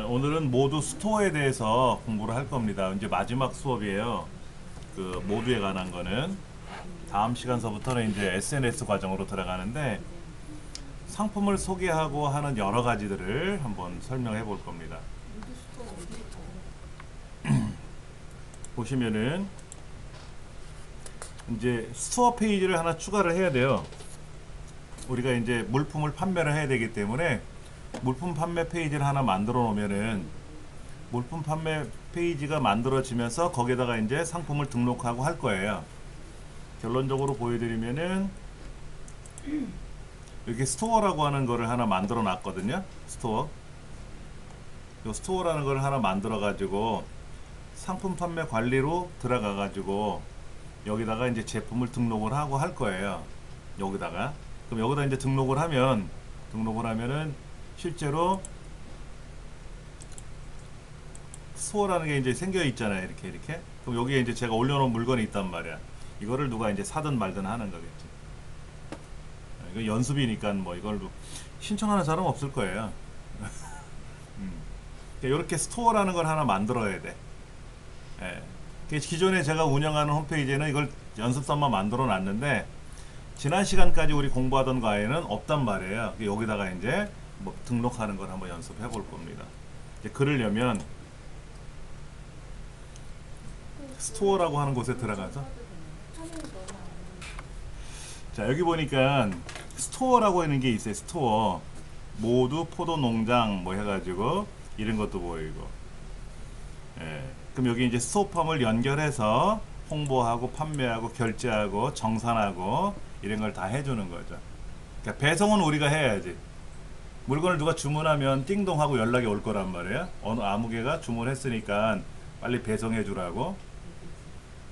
오늘은 모두 스토어에 대해서 공부를 할 겁니다. 이제 마지막 수업이에요. 그 모두에 관한 거는 다음 시간서부터는 이제 SNS 과정으로 들어가는데 상품을 소개하고 하는 여러 가지들을 한번 설명해 볼 겁니다. 보시면은 이제 스토어 페이지를 하나 추가를 해야 돼요. 우리가 이제 물품을 판매를 해야 되기 때문에 물품 판매 페이지를 하나 만들어 놓으면은 물품 판매 페이지가 만들어지면서 거기에다가 이제 상품을 등록하고 할 거예요. 결론적으로 보여드리면은 이렇게 스토어라고 하는 거를 하나 만들어 놨거든요. 스토어. 이 스토어라는 걸 하나 만들어 가지고 상품 판매 관리로 들어가 가지고 여기다가 이제 제품을 등록을 하고 할 거예요. 여기다가. 그럼 여기다 이제 등록을 하면은 실제로 스토어라는 게 이제 생겨 있잖아요. 이렇게. 그럼 여기에 이제 제가 올려놓은 물건이 있단 말이야. 이거를 누가 이제 사든 말든 하는 거겠지. 이거 연습이니까 뭐 이걸 신청하는 사람 없을 거예요. 이렇게 스토어라는 걸 하나 만들어야 돼. 예. 기존에 제가 운영하는 홈페이지에는 이걸 연습삼아 만들어 놨는데 지난 시간까지 우리 공부하던 과에는 없단 말이에요. 여기다가 이제 뭐 등록하는 걸 한번 연습해 볼 겁니다. 이제 그러려면 스토어라고 하는 곳에 들어가서 자 여기 보니까 스토어라고 하는 게 있어요. 스토어 모두 포도 농장 뭐 해가지고 이런 것도 보이고 그럼 여기 이제 스토어팜을 연결해서 홍보하고 판매하고 결제하고 정산하고 이런 걸 다 해주는 거죠. 그러니까 배송은 우리가 해야지. 물건을 누가 주문하면 띵동 하고 연락이 올 거란 말이에요. 어느 아무개가 주문했으니까 빨리 배송해 주라고.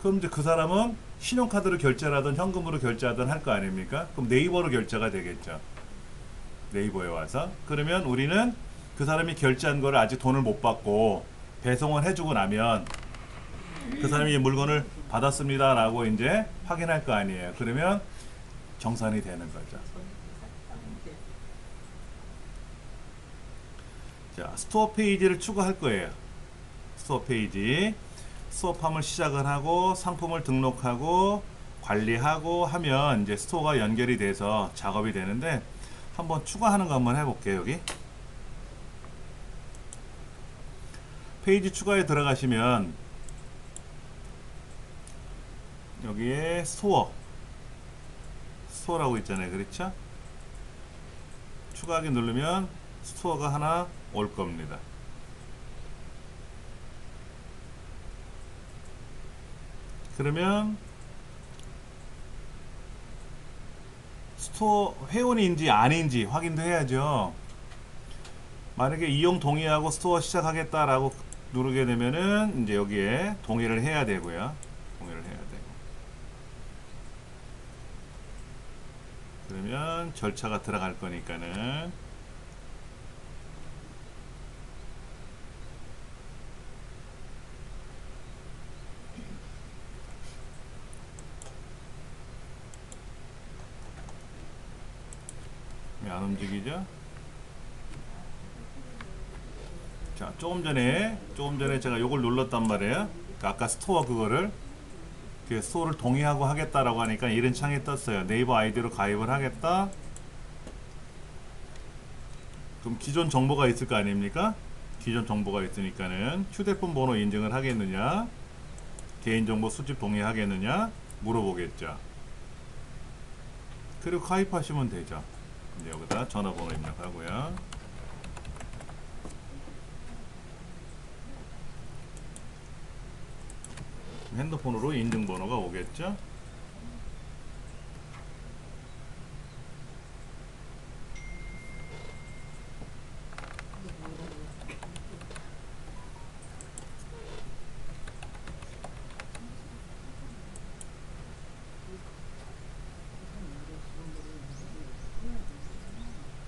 그럼 이제 그 사람은 신용카드로 결제하든 현금으로 결제하든 할 거 아닙니까? 그럼 네이버로 결제가 되겠죠. 네이버에 와서. 그러면 우리는 그 사람이 결제한 거를 아직 돈을 못 받고 배송을 해주고 나면 그 사람이 이 물건을 받았습니다 라고 이제 확인할 거 아니에요. 그러면 정산이 되는 거죠. 자, 스토어 페이지를 추가할 거예요. 스토어 페이지. 스토어팜을 시작을 하고 상품을 등록하고 관리하고 하면 이제 스토어가 연결이 돼서 작업이 되는데 한번 추가하는 거 한번 해볼게요. 여기 페이지 추가에 들어가시면 여기에 스토어라고 있잖아요. 그렇죠? 추가하기 누르면 스토어가 하나 올 겁니다. 그러면 스토어 회원인지 아닌지 확인도 해야죠. 만약에 이용 동의하고 스토어 시작하겠다라고 누르게 되면은 이제 여기에 동의를 해야 되고요. 동의를 해야 되고. 그러면 절차가 들어갈 거니까는 왜 안 움직이죠? 자, 조금 전에 제가 요걸 눌렀단 말이에요. 그러니까 아까 스토어 그거를 그 스토어를 동의하고 하겠다라고 하니까 이런 창이 떴어요. 네이버 아이디로 가입을 하겠다. 그럼 기존 정보가 있을 거 아닙니까? 기존 정보가 있으니까는 휴대폰 번호 인증을 하겠느냐, 개인정보 수집 동의하겠느냐 물어보겠죠. 그리고 가입하시면 되죠. 이제 여기다 전화번호 입력하고요. 핸드폰으로 인증번호가 오겠죠.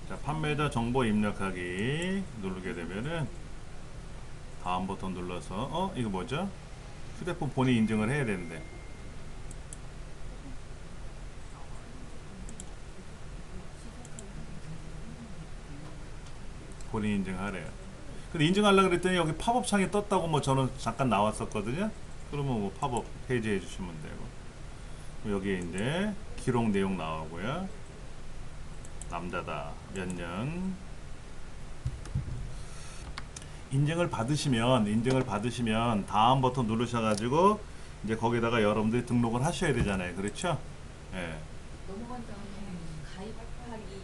자, 판매자 정보 입력하기 누르게 되면은 다음 버튼 눌러서 이거 뭐죠? 휴대폰 본인 인증을 해야 되는데 본인 인증하래요. 근데 인증하려고 그랬더니 여기 팝업 창이 떴다고 뭐 저는 잠깐 나왔었거든요. 그러면 뭐 팝업 해제해 주시면 되고, 여기에 이제 기록 내용 나오고요. 남자다, 몇 년. 인증을 받으시면 다음 버튼 누르셔가지고 이제 거기다가 여러분들이 등록을 하셔야 되잖아요. 그렇죠? 예. 넘어간 다음에 가입하기.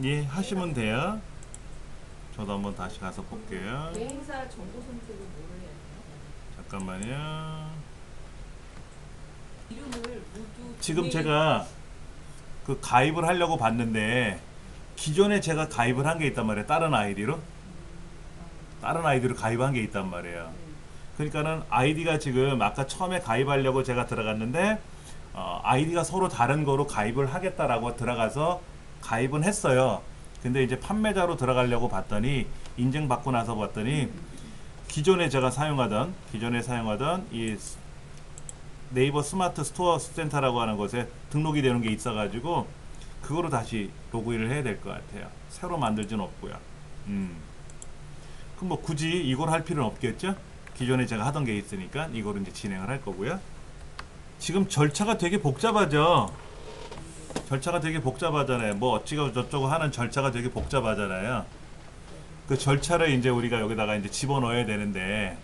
예, 하시면 돼요. 저도 한번 다시 가서 볼게요. 여행사 정보 선택을 뭐를 해야 돼요? 잠깐만요. 이름을 모두 지금 제가 그 가입을 하려고 봤는데 기존에 제가 가입을 한 게 있단 말이에요. 다른 아이디로 가입한 게 있단 말이에요. 그러니까는 아이디가 지금 아까 처음에 가입하려고 제가 들어갔는데 아이디가 서로 다른 거로 가입을 하겠다라고 들어가서 가입은 했어요. 근데 이제 판매자로 들어가려고 봤더니 인증받고 나서 봤더니 기존에 사용하던 이 네이버 스마트 스토어 센터라고 하는 곳에 등록이 되는 게 있어가지고 그거로 다시 로그인을 해야 될 것 같아요. 새로 만들지는 없고요. 그럼 뭐 굳이 이걸 할 필요는 없겠죠? 기존에 제가 하던 게 있으니까 이거로 이제 진행을 할 거고요. 지금 절차가 되게 복잡하죠? 절차가 되게 복잡하잖아요. 뭐 어찌고 저쩌고 하는 절차가 되게 복잡하잖아요. 그 절차를 이제 우리가 여기다가 이제 집어넣어야 되는데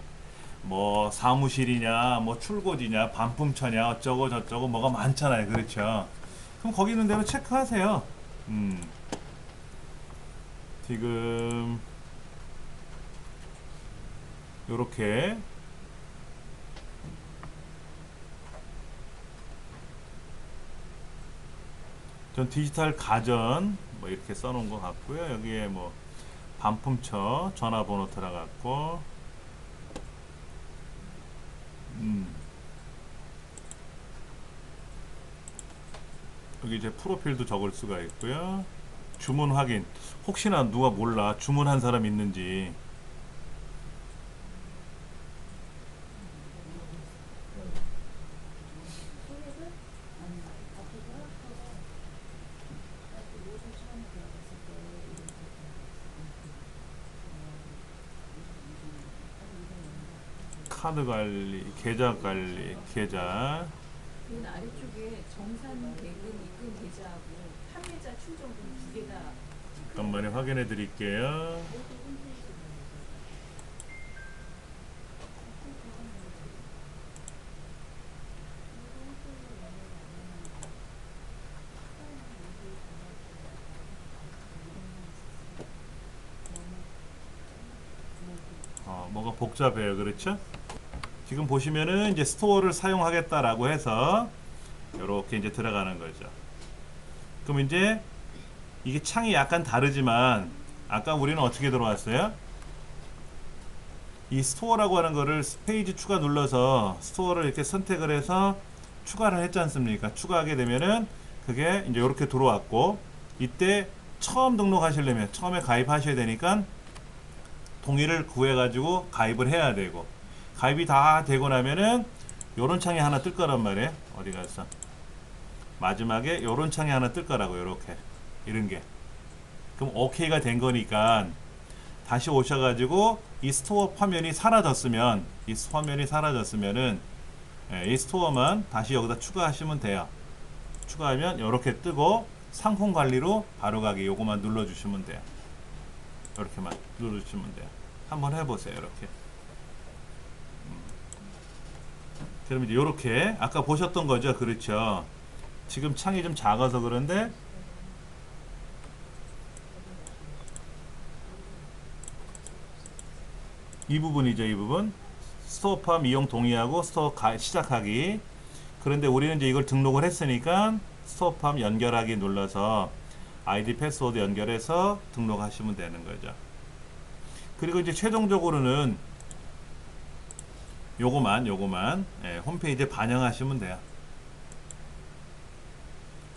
뭐 사무실이냐 뭐 출고지냐 반품처냐 어쩌고 저쩌고 뭐가 많잖아요. 그렇죠? 그럼 거기 있는 대로 체크하세요. 지금 요렇게 전 디지털 가전 뭐 이렇게 써놓은 것 같고요. 여기에 뭐 반품처 전화번호 들어갔고 여기 이제 프로필도 적을 수가 있고요. 주문 확인. 혹시나 누가 몰라 주문한 사람 있는지. 카드 관리, 계좌 관리, 계좌. 그 아래쪽에 정산 대금 입금 계좌하고 판매자 충전금 두 개 다. 잠깐만요. 확인해 드릴게요. 뭐가 복잡해요. 그렇죠? 지금 보시면은 이제 스토어를 사용하겠다라고 해서 이렇게 이제 들어가는 거죠. 그럼 이제 이게 창이 약간 다르지만 아까 우리는 어떻게 들어왔어요? 이 스토어라고 하는 거를 페이지 추가 눌러서 스토어를 이렇게 선택을 해서 추가를 했지 않습니까? 추가하게 되면은 그게 이제 이렇게 들어왔고, 이때 처음 등록하시려면 처음에 가입하셔야 되니까 동의를 구해 가지고 가입을 해야 되고, 가입이 다 되고 나면은 요런 창이 하나 뜰 거란 말이에요. 어디 갔어? 마지막에 요런 창이 하나 뜰 거라고. 요렇게 이런 게. 그럼 OK가 된 거니까 다시 오셔가지고 이 스토어 화면이 사라졌으면, 은 이 스토어만 다시 여기다 추가하시면 돼요. 추가하면 이렇게 뜨고 상품 관리로 바로 가기 요거만 눌러주시면 돼요. 이렇게만 눌러주시면 돼요. 한번 해보세요. 이렇게. 그럼 이제 이렇게 아까 보셨던 거죠. 그렇죠. 지금 창이 좀 작아서 그런데 이 부분이죠. 이 부분. 스토어팜 이용 동의하고 스토어 시작하기. 그런데 우리는 이제 이걸 등록을 했으니까 스토어팜 연결하기 눌러서 아이디 패스워드 연결해서 등록하시면 되는 거죠. 그리고 이제 최종적으로는 요거만 홈페이지에 반영하시면 돼요.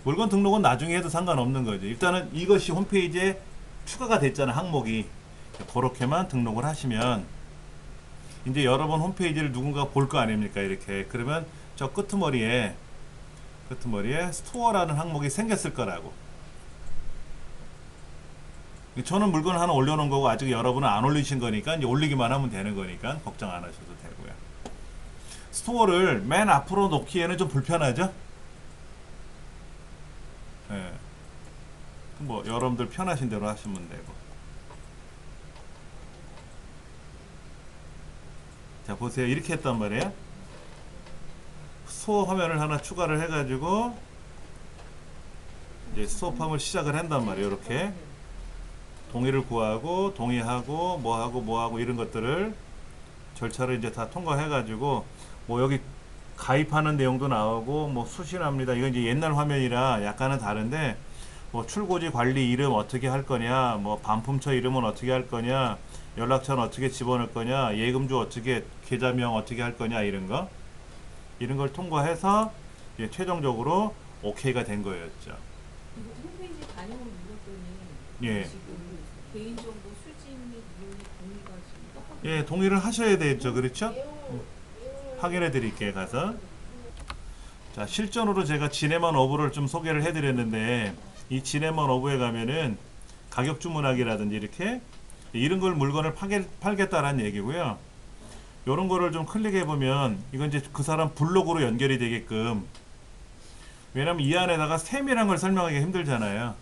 물건 등록은 나중에 해도 상관없는 거죠. 일단은 이것이 홈페이지에 추가가 됐잖아, 항목이. 그렇게만 등록을 하시면 이제 여러분 홈페이지를 누군가 볼 거 아닙니까? 이렇게. 그러면 저 끄트머리에 스토어라는 항목이 생겼을 거라고. 저는 물건 하나 올려놓은 거고 아직 여러분은 안 올리신 거니까 이제 올리기만 하면 되는 거니까 걱정 안 하셔도 되고요. 스토어를 맨 앞으로 놓기에는 좀 불편하죠? 예. 뭐 여러분들 편하신 대로 하시면 되고. 자 보세요. 이렇게 했단 말이에요. 스토어 화면을 하나 추가를 해가지고 이제 스토어팜을 시작을 한단 말이에요. 이렇게 동의를 구하고 동의하고 뭐하고 이런 것들을 절차를 이제 다 통과해가지고 뭐 여기 가입하는 내용도 나오고 뭐 수신합니다. 이건 이제 옛날 화면이라 약간은 다른데 뭐 출고지 관리 이름 어떻게 할 거냐, 뭐 반품처 이름은 어떻게 할 거냐, 연락처는 어떻게 집어넣을 거냐, 예금주 어떻게 계좌명 어떻게 할 거냐 이런 걸 통과해서 이제 최종적으로 오케이가 된 거였죠. 홈페이지 반영을 눌렀더니 예. 지금 개인정보 수집 및 이용의 동의가 지금 떡하니 예, 동의를 하셔야 되죠. 그렇죠? 확인해 드릴게요. 가서. 자, 실전으로 제가 지네만 어부를 좀 소개를 해 드렸는데 이 지네만 어부에 가면은 가격 주문하기라든지 이렇게 이런 걸 물건을 팔겠다라는 얘기고요. 요런 거를 좀 클릭해 보면 이건 이제 그 사람 블로그로 연결이 되게끔, 왜냐면 이 안에다가 세밀한 걸 설명하기 힘들잖아요.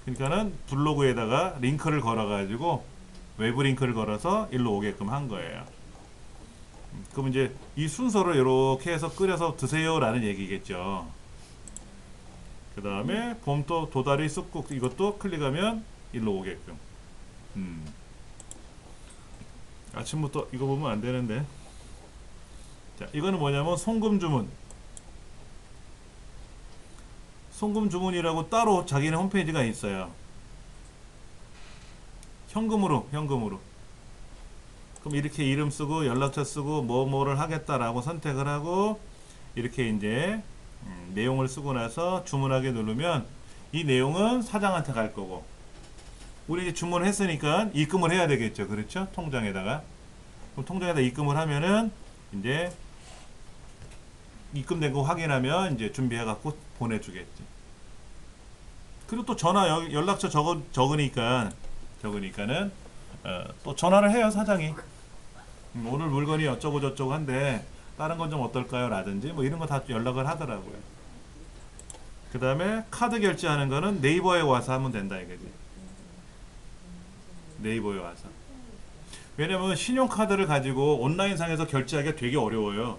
그러니까는 블로그에다가 링크를 걸어 가지고 외부 링크를 걸어서 일로 오게끔 한 거예요. 그럼 이제 이 순서를 이렇게 해서 끓여서 드세요 라는 얘기겠죠. 그 다음에 봄또 도다리 쑥국 이것도 클릭하면 일로 오게끔. 아침부터 이거 보면 안 되는데. 자, 이거는 뭐냐면 송금 주문. 송금 주문이라고 따로 자기네 홈페이지가 있어요. 현금으로. 그럼 이렇게 이름 쓰고 연락처 쓰고 뭐를 하겠다라고 선택을 하고 이렇게 이제 내용을 쓰고 나서 주문하기 누르면 이 내용은 사장한테 갈 거고, 우리 이제 주문을 했으니까 입금을 해야 되겠죠. 그렇죠? 통장에다가. 그럼 통장에다 입금을 하면은 이제 입금된 거 확인하면 이제 준비해 갖고 보내주겠지. 그리고 또 전화 연락처 적으니까는 또 전화를 해요. 사장이 오늘 물건이 어쩌고 저쩌고 한데 다른 건 좀 어떨까요? 라든지 뭐 이런 거 다 연락을 하더라고요. 그 다음에 카드 결제하는 거는 네이버에 와서 하면 된다 이거지. 네이버에 와서. 왜냐면 신용카드를 가지고 온라인상에서 결제하기가 되게 어려워요.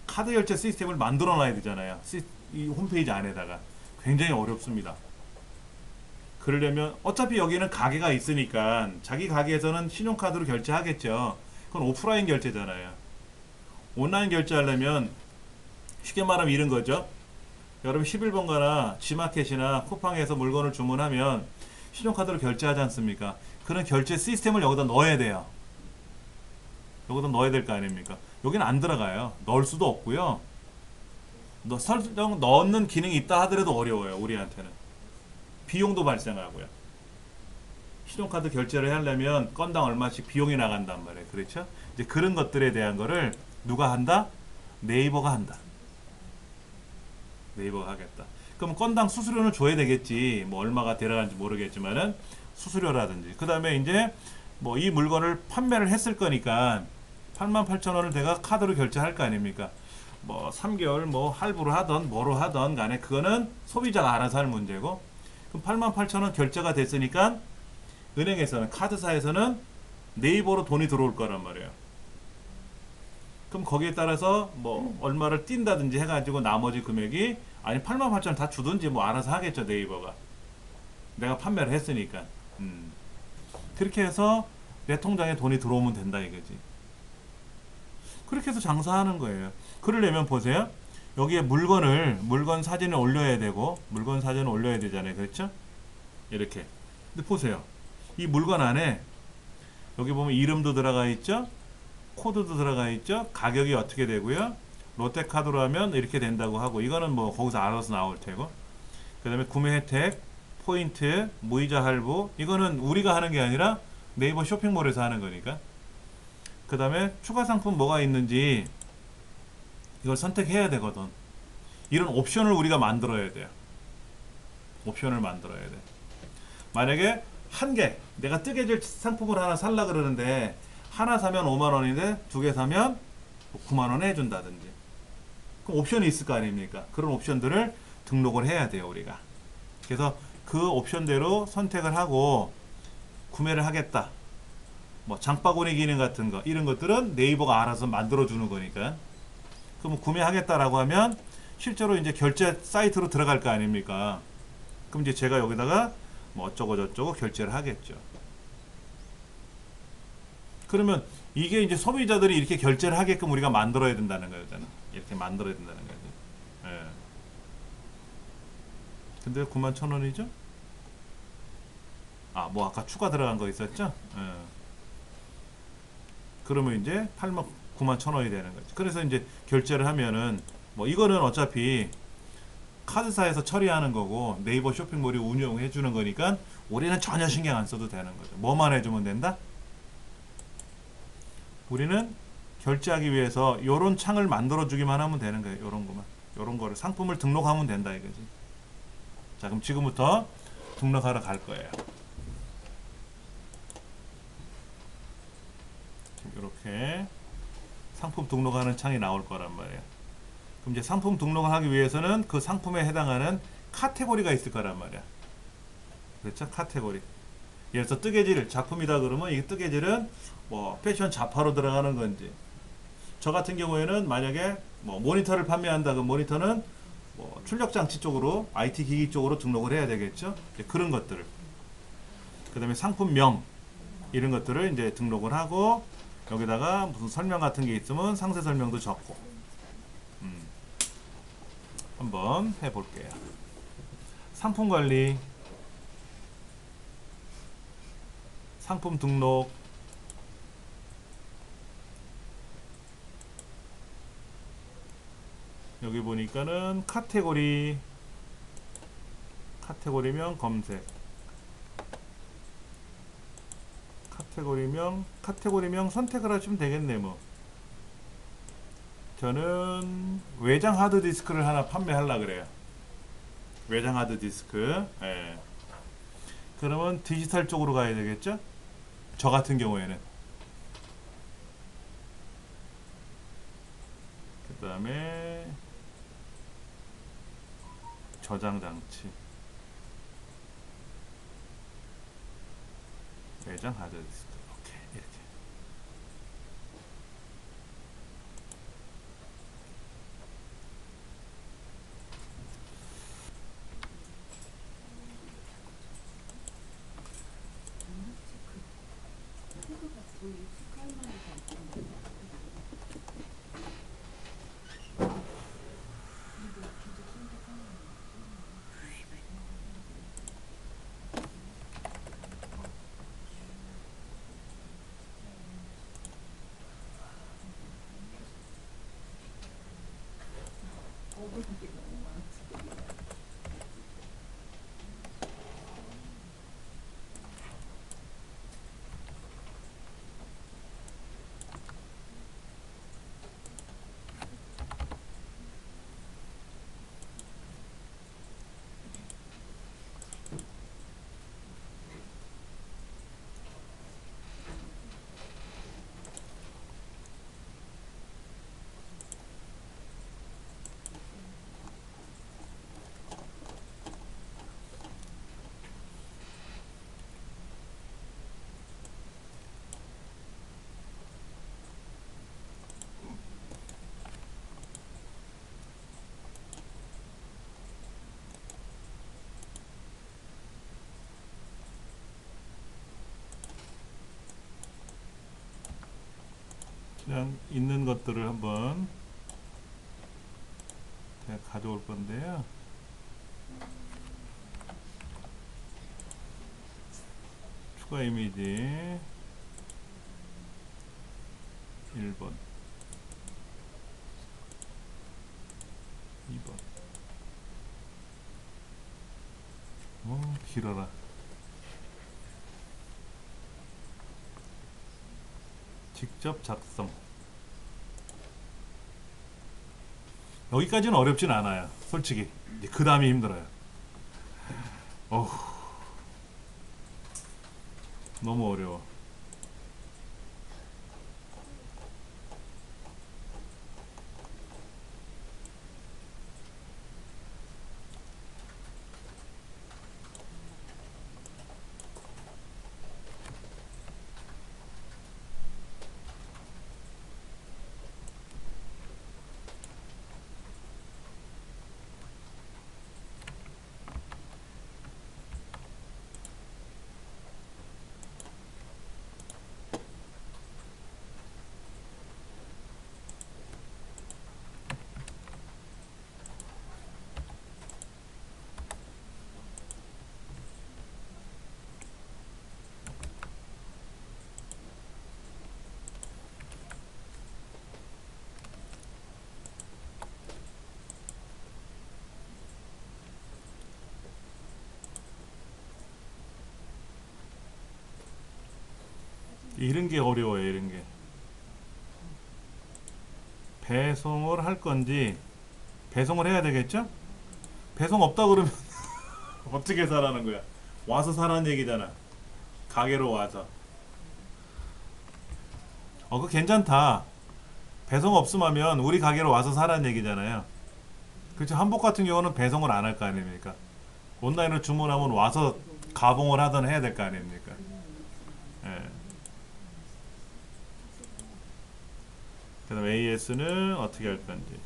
카드 결제 시스템을 만들어 놔야 되잖아요. 이 홈페이지 안에다가. 굉장히 어렵습니다. 그러려면 어차피 여기는 가게가 있으니까 자기 가게에서는 신용카드로 결제하겠죠. 그건 오프라인 결제잖아요. 온라인 결제하려면 쉽게 말하면 이런 거죠. 여러분 11번가나 지마켓이나 쿠팡에서 물건을 주문하면 신용카드로 결제하지 않습니까? 그런 결제 시스템을 여기다 넣어야 돼요. 여기다 넣어야 될 거 아닙니까? 여기는 안 들어가요. 넣을 수도 없고요. 설정 넣는 기능이 있다 하더라도 어려워요. 우리한테는. 비용도 발생하고요. 신용카드 결제를 하려면 건당 얼마씩 비용이 나간단 말이에요. 그렇죠? 이제 그런 것들에 대한 거를 누가 한다? 네이버가 한다. 네이버가 하겠다. 그럼 건당 수수료는 줘야 되겠지. 뭐 얼마가 들어가는지 모르겠지만은 수수료라든지. 그 다음에 이제 뭐 이 물건을 판매를 했을 거니까 88,000원을 내가 카드로 결제할 거 아닙니까? 뭐 3개월 뭐 할부로 하던 뭐로 하던 간에 그거는 소비자가 알아서 할 문제고, 그럼 88,000원 결제가 됐으니까 은행에서는 카드사에서는 네이버로 돈이 들어올 거란 말이에요. 그럼 거기에 따라서 뭐 얼마를 띈다든지 해가지고 나머지 금액이 아니 88,000원 다 주든지 뭐 알아서 하겠죠. 네이버가 내가 판매를 했으니까. 그렇게 해서 내 통장에 돈이 들어오면 된다 이거지. 그렇게 해서 장사하는 거예요. 그러려면 보세요. 여기에 물건 사진을 올려야 되고, 물건 사진을 올려야 되잖아요. 그렇죠? 이렇게. 근데 보세요. 이 물건 안에 여기 보면 이름도 들어가 있죠? 코드도 들어가 있죠? 가격이 어떻게 되고요? 롯데카드로 하면 이렇게 된다고 하고, 이거는 뭐 거기서 알아서 나올 테고, 그 다음에 구매 혜택, 포인트, 무이자 할부, 이거는 우리가 하는 게 아니라 네이버 쇼핑몰에서 하는 거니까. 그 다음에 추가 상품 뭐가 있는지 이걸 선택해야 되거든. 이런 옵션을 우리가 만들어야 돼요. 옵션을 만들어야 돼. 만약에 한 개, 내가 뜨개질 상품을 하나 살라 그러는데 하나 사면 5만 원인데 두 개 사면 9만 원에 해준다든지. 그럼 옵션이 있을 거 아닙니까? 그런 옵션들을 등록을 해야 돼요, 우리가. 그래서 그 옵션대로 선택을 하고 구매를 하겠다. 뭐 장바구니 기능 같은 거 이런 것들은 네이버가 알아서 만들어 주는 거니까. 그럼 구매하겠다라고 하면 실제로 이제 결제 사이트로 들어갈 거 아닙니까? 그럼 이제 제가 여기다가 뭐 어쩌고 저쩌고 결제를 하겠죠. 그러면 이게 이제 소비자들이 이렇게 결제를 하게끔 우리가 만들어야 된다는 거잖아. 이렇게 만들어야 된다는 거죠. 예. 근데 91,000원이죠? 아, 뭐 아까 추가 들어간 거 있었죠? 예. 그러면 이제 91,000원이 되는 거죠. 그래서 이제 결제를 하면은 뭐 이거는 어차피 카드사에서 처리하는 거고 네이버 쇼핑몰이 운영해 주는 거니까 우리는 전혀 신경 안 써도 되는 거죠. 뭐만 해주면 된다? 우리는 결제하기 위해서 요런 창을 만들어 주기만 하면 되는 거예요. 요런 거만. 요런 거를 상품을 등록하면 된다 이거지. 자, 그럼 지금부터 등록하러 갈 거예요. 이렇게 상품 등록하는 창이 나올 거란 말이에요. 그럼 이제 상품 등록을 하기 위해서는 그 상품에 해당하는 카테고리가 있을 거란 말이야. 그렇죠? 카테고리. 예를 들어서 뜨개질 작품이다 그러면 이 뜨개질은 뭐 패션 잡화로 들어가는 건지, 저 같은 경우에는 만약에 뭐 모니터를 판매한다 그럼 모니터는 뭐 출력 장치 쪽으로 IT 기기 쪽으로 등록을 해야 되겠죠. 이제 그런 것들을, 그 다음에 상품명 이런 것들을 이제 등록을 하고 여기다가 무슨 설명 같은 게 있으면 상세 설명도 적고. 한번 해볼게요. 상품 관리, 상품 등록, 여기 보니까는 카테고리, 카테고리명 검색, 카테고리명 선택을 하시면 되겠네. 뭐 저는 외장 하드디스크를 하나 판매하려 그래요. 외장 하드디스크. 예. 그러면 디지털 쪽으로 가야 되겠죠? 저 같은 경우에는. 그 다음에 저장 장치, 외장 하드디스크. 오케이, 이렇게. 그냥 있는 것들을 한번 그냥 가져올 건데요. 추가 이미지 1번, 2번. 길어라. 직접 작성. 여기까지는 어렵진 않아요. 솔직히. 이제 그 다음이 힘들어요. 어후. 너무 어려워. 이런 게 어려워요, 이런 게. 배송을 할 건지, 배송을 해야 되겠죠? 배송 없다 그러면 어떻게 사라는 거야? 와서 사라는 얘기잖아. 가게로 와서. 그거 괜찮다. 배송 없으면 우리 가게로 와서 사라는 얘기잖아요. 그렇죠? 한복 같은 경우는 배송을 안 할 거 아닙니까? 온라인으로 주문하면 와서 가봉을 하든 해야 될 거 아닙니까? 예. 그다음 AS는 어떻게 할 건지.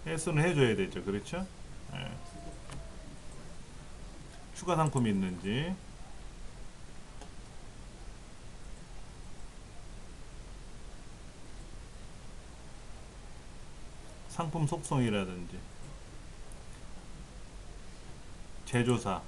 AS는 해줘야 되죠. 그렇죠? 예. 추가 상품이 있는지. 상품 속성이라든지. 제조사.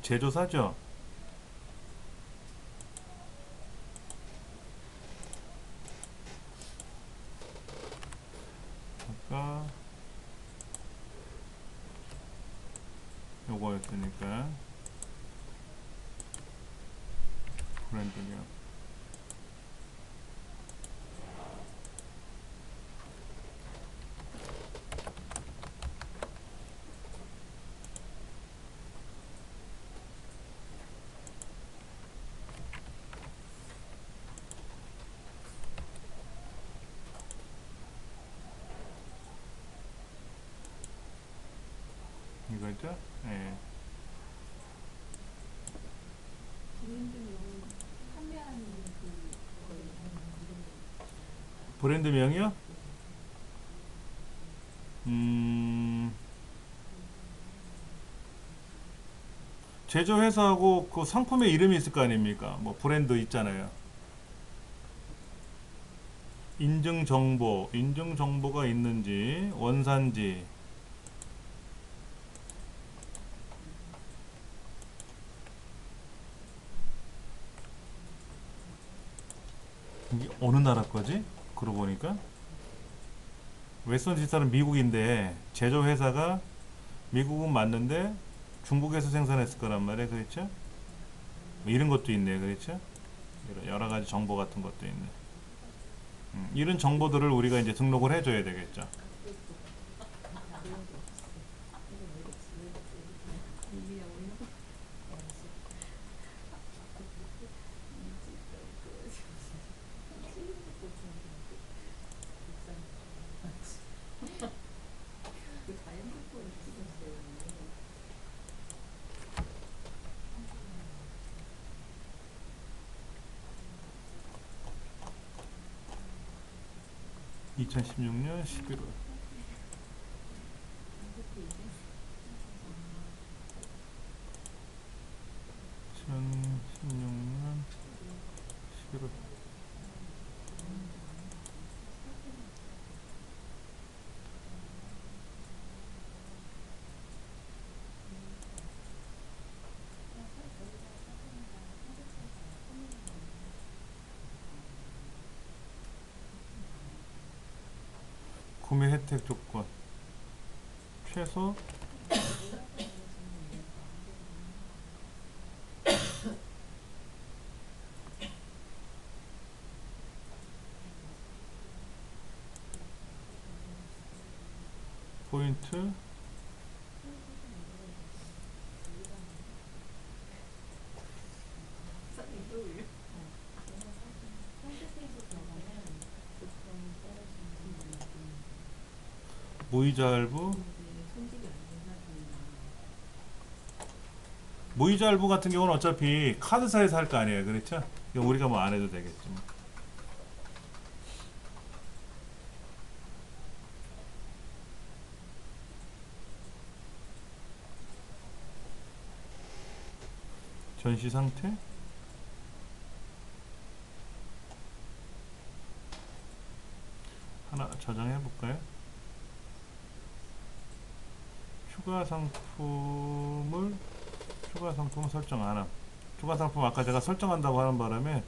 제조사죠? 아까 요거였으니까 브랜드명. 이거죠? 예. 브랜드명 판매하는 그 거의 브랜드명이요? 제조회사하고 그 상품의 이름이 있을 거 아닙니까? 뭐 브랜드 있잖아요. 인증 정보가 있는지, 원산지. 이게 어느 나라 거지? 그러고 보니까 웨스턴 디지털은 미국인데 제조회사가 미국은 맞는데 중국에서 생산했을 거란 말이에요. 그렇죠? 뭐 이런 것도 있네요. 그렇죠? 여러 가지 정보 같은 것도 있네. 이런 정보들을 우리가 이제 등록을 해줘야 되겠죠. 그 자연스럽게 찍었어요. 2016년 11월. 2016년 11월. 구매 혜택 조건. 최소 포인트. 무이자 할부. 무이자 할부 같은 경우는 어차피 카드사에서 할 거 아니에요. 그렇죠? 이거 우리가 뭐 안 해도 되겠지. 뭐. 전시 상태. 하나 저장해 볼까요? 추가 상품을 설정 안 함. 추가 상품 아까 제가 설정한다고 하는 바람에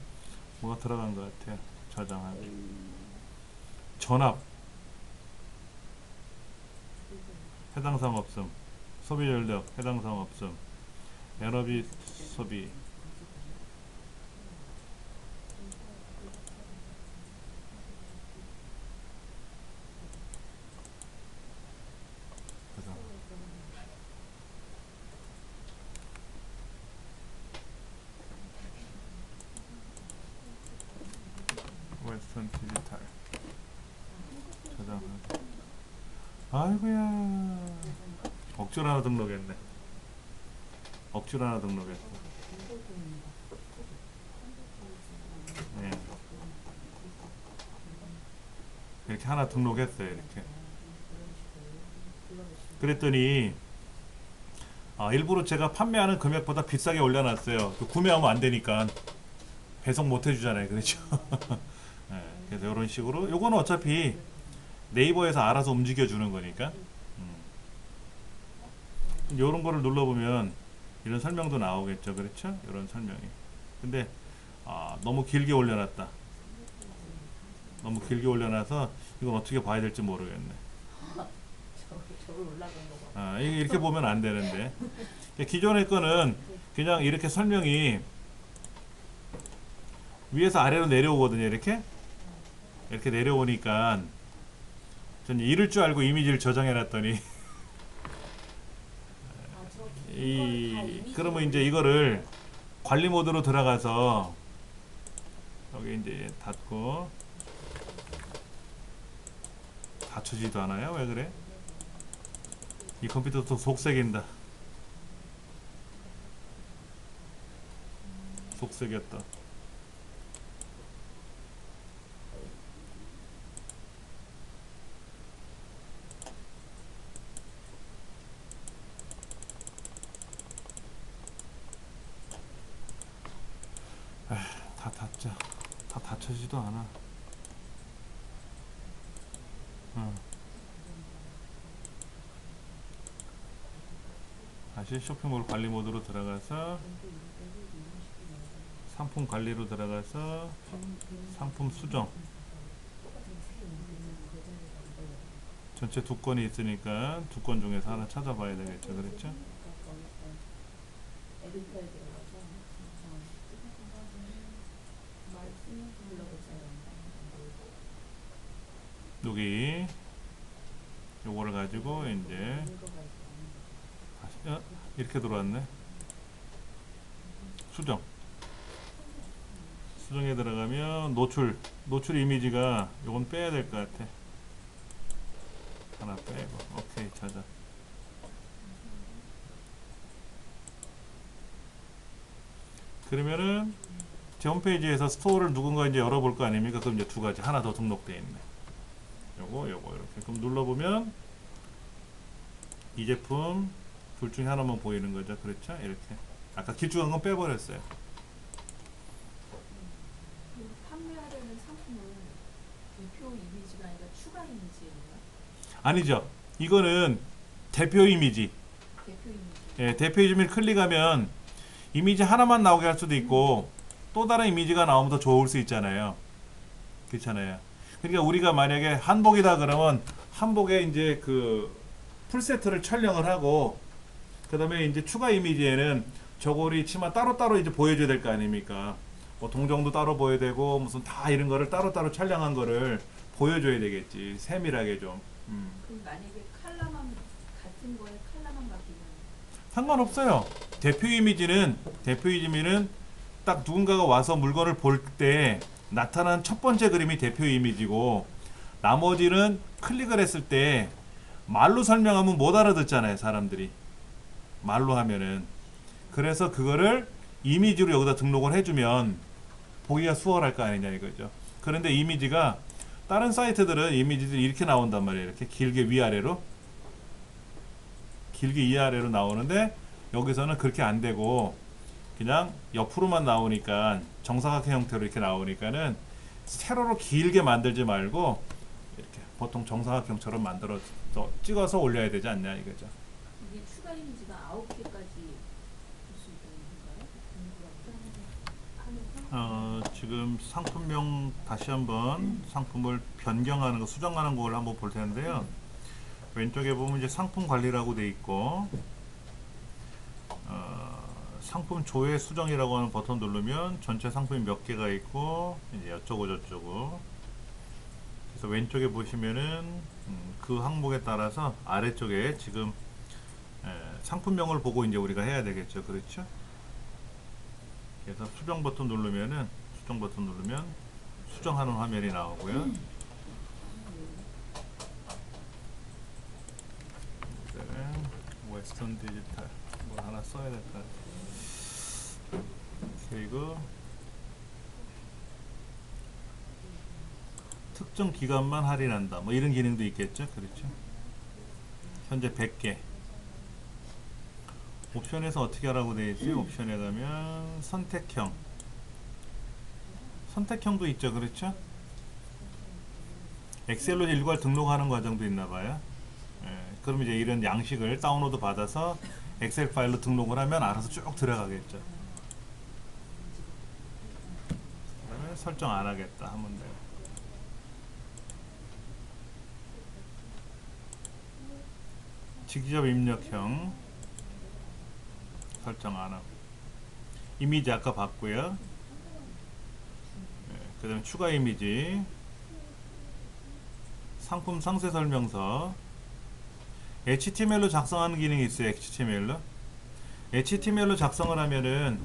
뭐가 들어간 것 같아요. 저장하기. 전압. 해당 사항 없음. 소비 전력 해당 사항 없음. 에너지 소비. 웨스턴 디지털 저장하기. 아이고야, 억지로 하나 등록했네. 억지로 하나 등록했어. 네. 이렇게 하나 등록했어요. 이렇게. 그랬더니 일부러 제가 판매하는 금액보다 비싸게 올려놨어요. 구매하면 안 되니까 배송 못 해주잖아요. 그렇죠? 네, 그래서 이런 식으로 요거는 어차피 네이버에서 알아서 움직여 주는 거니까 요런 거를 눌러보면 이런 설명도 나오겠죠. 그렇죠? 이런 설명이. 근데 너무 길게 올려놨다. 너무 길게 올려놔서 이건 어떻게 봐야 될지 모르겠네. 저걸 올라간 거 봐. 이렇게 보면 안 되는데. 기존의 거는 그냥 이렇게 설명이 위에서 아래로 내려오거든요. 이렇게 내려오니까 전 이럴 줄 알고 이미지를 저장해 놨더니 그러면 이제 이거를 관리 모드로 들어가서 여기 이제 닫고. 닫혀지도 않아요? 왜 그래? 이 컴퓨터도 속색인다. 속색이었다. 다 닫자. 다 닫혀지도 않아. 다시 쇼핑몰 관리 모드로 들어가서 상품 관리로 들어가서 상품 수정. 전체 2건이 있으니까 2건 중에서 하나 찾아봐야 되겠죠. 그렇죠? 여기 요거를 가지고 이제 다시 이렇게 들어왔네. 수정에 들어가면 노출 이미지가 요건 빼야 될 것 같아. 하나 빼고 오케이 찾아. 그러면은 제 홈페이지에서 스토어를 누군가 이제 열어볼 거 아닙니까? 그럼 이제 2가지 하나 더 등록되어 있네. 요거 이렇게 그럼 눌러보면 이 제품 둘 중에 하나만 보이는 거죠. 그렇죠? 이렇게 아까 길쭉한 건 빼버렸어요. 판매하려는 상품은 대표 이미지가 아니라 추가 이미지예요? 아니죠. 이거는 대표 이미지. 대표 이미지. 예, 대표 이미지를 클릭하면 이미지 하나만 나오게 할 수도 있고 또 다른 이미지가 나오면 더 좋을 수 있잖아요. 그렇잖아요. 그러니까 우리가 만약에 한복이다 그러면 한복에 이제 그 풀세트를 촬영을 하고 그 다음에 이제 추가 이미지에는 저고리 치마 따로따로 이제 보여줘야 될 거 아닙니까? 뭐 동정도 따로 보여야 되고 무슨 다 이런 거를 따로따로 촬영한 거를 보여줘야 되겠지. 세밀하게 좀. 그럼 만약에 칼라만 같은 거에 컬러만 바뀌면 상관없어요. 대표 이미지는 딱 누군가가 와서 물건을 볼 때 나타난 첫 번째 그림이 대표 이미지고, 나머지는 클릭을 했을 때 말로 설명하면 못 알아듣잖아요, 사람들이. 말로 하면은. 그래서 그거를 이미지로 여기다 등록을 해주면 보기가 수월할 거 아니냐 이거죠. 그런데 이미지가 다른 사이트들은 이미지들이 이렇게 나온단 말이에요. 이렇게 길게 위아래로 나오는데, 여기서는 그렇게 안 되고 그냥 옆으로만 나오니까, 정사각형 형태로 이렇게 나오니까는 세로로 길게 만들지 말고 이렇게 보통 정사각형처럼 만들어서 찍어서 올려야 되지 않냐 이거죠. 이게 추가 이미지가 9개까지 볼 수 있는 건가요? 지금 상품명 다시 한번 상품을 변경하는 거, 수정하는 걸 한번 볼 텐데요. 왼쪽에 보면 이제 상품 관리라고 돼 있고, 상품 조회 수정이라고 하는 버튼 누르면 전체 상품이 몇 개가 있고, 이제 어쩌고 저쩌고. 그래서 왼쪽에 보시면은 그 항목에 따라서 아래쪽에 지금 상품명을 보고 이제 우리가 해야 되겠죠. 그렇죠? 그래서 수정 버튼 누르면 수정하는 화면이 나오고요. 웨스턴 디지털 뭐 하나 써야 될 것 같아요. 그리고 특정 기간만 할인한다, 뭐 이런 기능도 있겠죠. 그렇죠? 현재 100개. 옵션에서 어떻게 하라고 되어 있어요? 옵션에 가면 선택형도 있죠. 그렇죠? 엑셀로 일괄 등록하는 과정도 있나 봐요. 그럼 이제 이런 양식을 다운로드 받아서 엑셀 파일로 등록을 하면 알아서 쭉 들어가겠죠. 그다음에 설정 안 하겠다 하면 돼요. 직접 입력형 설정 안 하고, 이미지 아까 봤고요. 그 다음에 추가 이미지, 상품 상세 설명서, HTML로 작성하는 기능이 있어요. HTML로 작성을 하면은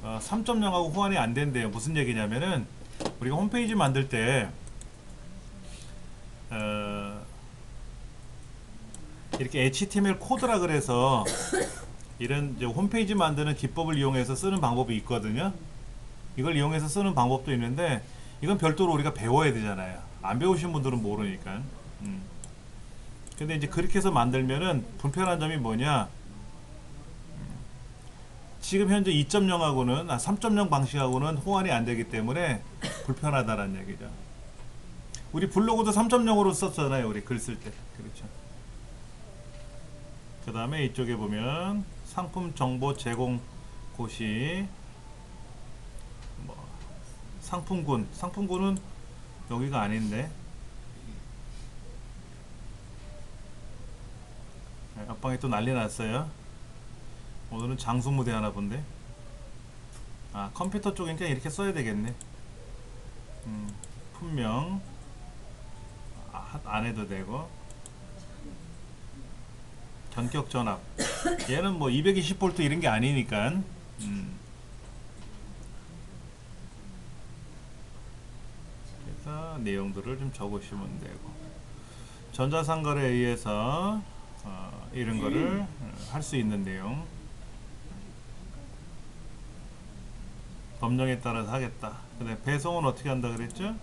3.0하고 호환이 안 된대요. 무슨 얘기냐면은, 우리가 홈페이지 만들 때 이렇게 HTML 코드라 그래서 이런 이제 홈페이지 만드는 기법을 이용해서 쓰는 방법이 있거든요. 이걸 이용해서 쓰는 방법도 있는데, 이건 별도로 우리가 배워야 되잖아요. 안 배우신 분들은 모르니까. 근데 이제 그렇게 해서 만들면은 불편한 점이 뭐냐, 지금 현재 2.0하고는 3.0 방식하고는 호환이 안 되기 때문에 불편하다는 얘기죠. 우리 블로그도 3.0으로 썼잖아요, 우리 글 쓸 때. 그렇죠. 그 다음에 이쪽에 보면 상품 정보 제공 고시, 뭐 상품군은 여기가 아닌데, 앞방에 또 난리 났어요. 오늘은 장수무대 하나 본데. 컴퓨터 쪽이니까 이렇게 써야 되겠네. 품명 안 해도 되고, 전격 전압, 얘는 뭐 220V 이런 게 아니니까. 그래서 내용들을 좀 적으시면 되고, 전자상거래에 의해서 이런 거를 할 수 있는 내용, 법령에 따라서 하겠다. 근데 배송은 어떻게 한다 그랬죠?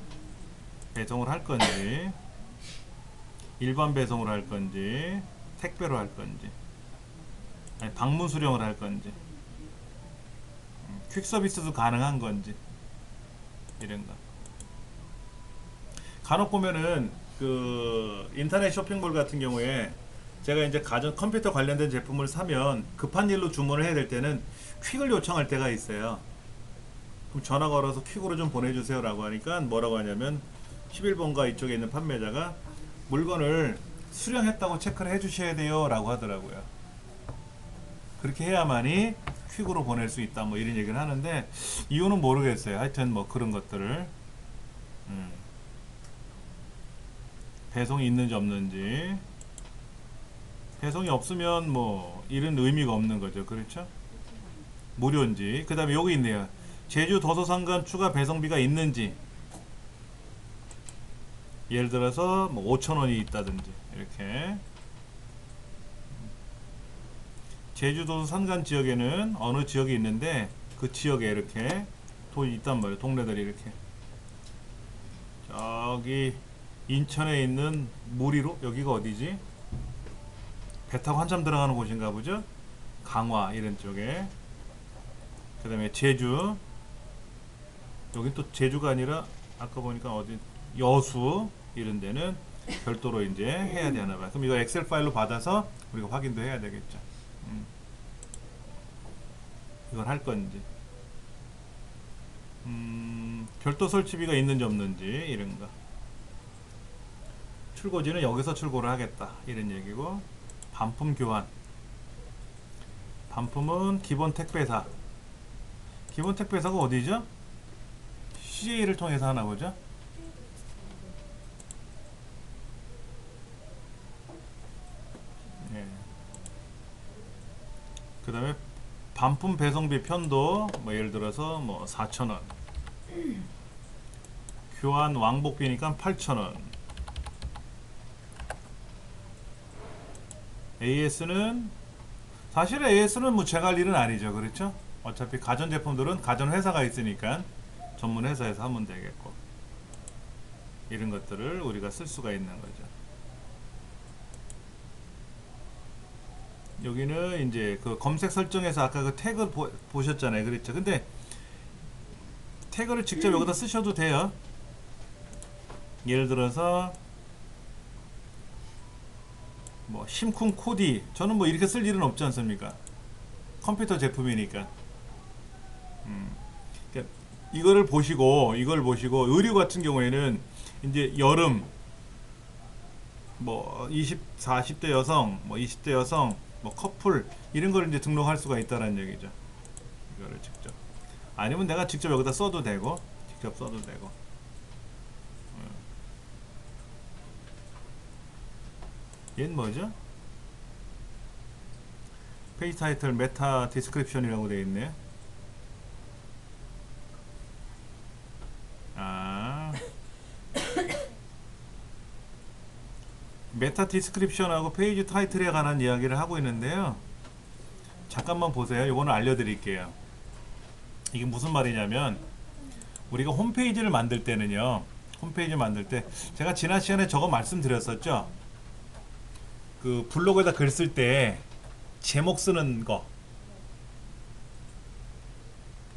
배송을 할 건지, 일반 배송을 할 건지, 택배로 할 건지, 아니 방문 수령을 할 건지, 퀵 서비스도 가능한 건지, 이런 거. 간혹 보면은 그 인터넷 쇼핑몰 같은 경우에 제가 이제 가전 컴퓨터 관련된 제품을 사면 급한 일로 주문을 해야 될 때는 퀵을 요청할 때가 있어요. 그럼 전화 걸어서 퀵으로 좀 보내주세요 라고 하니까 뭐라고 하냐면, 11번가 이쪽에 있는 판매자가 물건을 수령했다고 체크를 해주셔야 돼요 라고 하더라고요. 그렇게 해야만이 퀵으로 보낼 수 있다, 뭐 이런 얘기를 하는데, 이유는 모르겠어요. 하여튼 뭐 그런 것들을 배송이 있는지 없는지, 배송이 없으면 뭐 이런 의미가 없는 거죠. 그렇죠? 무료인지. 그 다음에 여기 있네요. 제주 도서상간 추가 배송비가 있는지. 예를 들어서 뭐 5,000원이 있다든지 이렇게. 제주도 산간 지역에는 어느 지역이 있는데 그 지역에 이렇게 돈이 있단 말이에요. 동네들이 이렇게. 저기 인천에 있는 무리로, 여기가 어디지? 배 타고 한참 들어가는 곳인가 보죠? 강화 이런 쪽에. 그 다음에 제주, 여기 또 제주가 아니라 아까 보니까 어디 여수 이런 데는 별도로 이제 해야 되나 봐요. 그럼 이거 엑셀 파일로 받아서 우리가 확인도 해야 되겠죠. 이걸 할 건지, 별도 설치비가 있는지 없는지 이런 거. 출고지는 여기서 출고를 하겠다 이런 얘기고. 반품 교환. 반품은 기본 택배사. 기본 택배사가 어디죠? CJ를 통해서 하나 보죠. 예. 그 다음에 반품 배송비 편도 뭐 예를 들어서 뭐 4,000원. 교환 왕복비니까 8,000원. AS는 사실 AS는 뭐 제가 할 일은 아니죠. 그렇죠? 어차피 가전제품들은 가전회사가 있으니까 전문 회사에서 하면 되겠고, 이런 것들을 우리가 쓸 수가 있는 거죠. 여기는 이제 그 검색 설정에서 아까 그 태그 보셨잖아요. 그렇죠? 근데 태그를 직접 여기다 쓰셔도 돼요. 예를 들어서 뭐 심쿵 코디, 저는 뭐 이렇게 쓸 일은 없지 않습니까? 컴퓨터 제품이니까. 그러니까 이걸 보시고 의류 같은 경우에는 이제 여름 뭐 20, 40대 여성, 뭐 20대 여성, 뭐 커플 이런 걸 이제 등록할 수가 있다는 얘기죠. 이거를 직접. 아니면 내가 직접 여기다 써도 되고, 직접 써도 되고. 얘는 뭐죠? 페이지 타이틀 메타 디스크립션이라고 되어 있네. 아, 메타 디스크립션하고 페이지 타이틀에 관한 이야기를 하고 있는데요. 잠깐만 보세요. 이거는 알려드릴게요. 이게 무슨 말이냐면, 우리가 홈페이지를 만들 때는요, 홈페이지 만들 때 제가 지난 시간에 저거 말씀드렸었죠. 그 블로그에다 글 쓸 때 제목 쓰는 거,